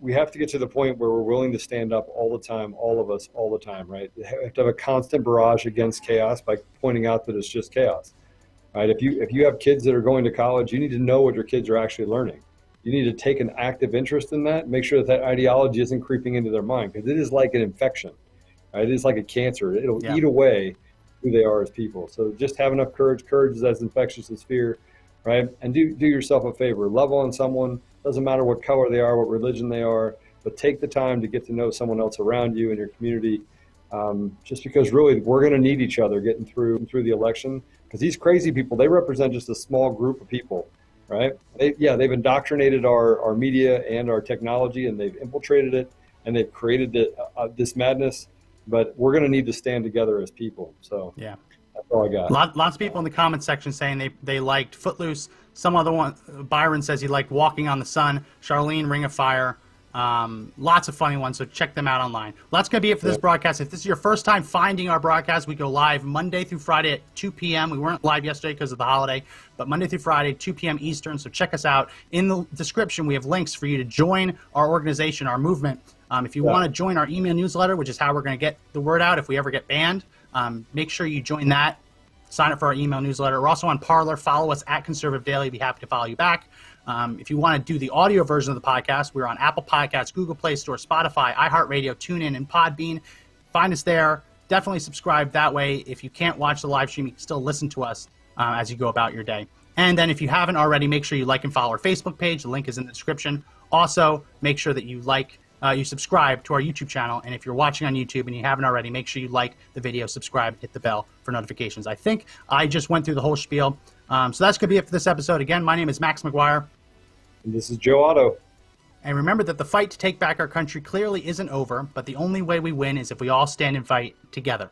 the point where we're willing to stand up all the time, all of us, all the time, right? We have to have a constant barrage against chaos by pointing out that it's just chaos, right? If you have kids that are going to college, you need to know what your kids are actually learning. You need to take an active interest in that, make sure that ideology isn't creeping into their mind, because it is like an infection, right? It is like a cancer. It'll eat away who they are as people. So just have enough courage. Courage is as infectious as fear, right? And do yourself a favor. Love on someone. Doesn't matter what color they are, what religion they are, but take the time to get to know someone else around you in your community. Just because really we're going to need each other getting through the election, because these crazy people, they represent just a small group of people, right? They've indoctrinated our media and our technology, and they've infiltrated it, and they've created this madness. But we're going to need to stand together as people. So that's all I got. Lots of people in the comment section saying they liked Footloose. Some other one, Byron says he liked Walking on the Sun. Charlene, Ring of Fire. Lots of funny ones, so check them out online. Well, that's going to be it for this broadcast. If this is your first time finding our broadcast, we go live Monday through Friday at 2 p.m. We weren't live yesterday because of the holiday, but Monday through Friday, 2 p.m. Eastern, so check us out. In the description, we have links for you to join our organization, our movement. If you want to join our email newsletter, which is how we're going to get the word out if we ever get banned, make sure you join that. Sign up for our email newsletter. We're also on Parler. Follow us at Conservative Daily. Be happy to follow you back. If you want to do the audio version of the podcast, we're on Apple Podcasts, Google Play Store, Spotify, iHeartRadio, TuneIn, and Podbean. Find us there. Definitely subscribe that way. If you can't watch the live stream, you can still listen to us as you go about your day. And then if you haven't already, make sure you like and follow our Facebook page. The link is in the description. Also, make sure that you you subscribe to our YouTube channel. And if you're watching on YouTube and you haven't already, make sure you like the video, subscribe, hit the bell for notifications. I think I just went through the whole spiel. So that's going to be it for this episode. Again, my name is Max McGuire. And this is Joe Otto. And remember that the fight to take back our country clearly isn't over, but the only way we win is if we all stand and fight together.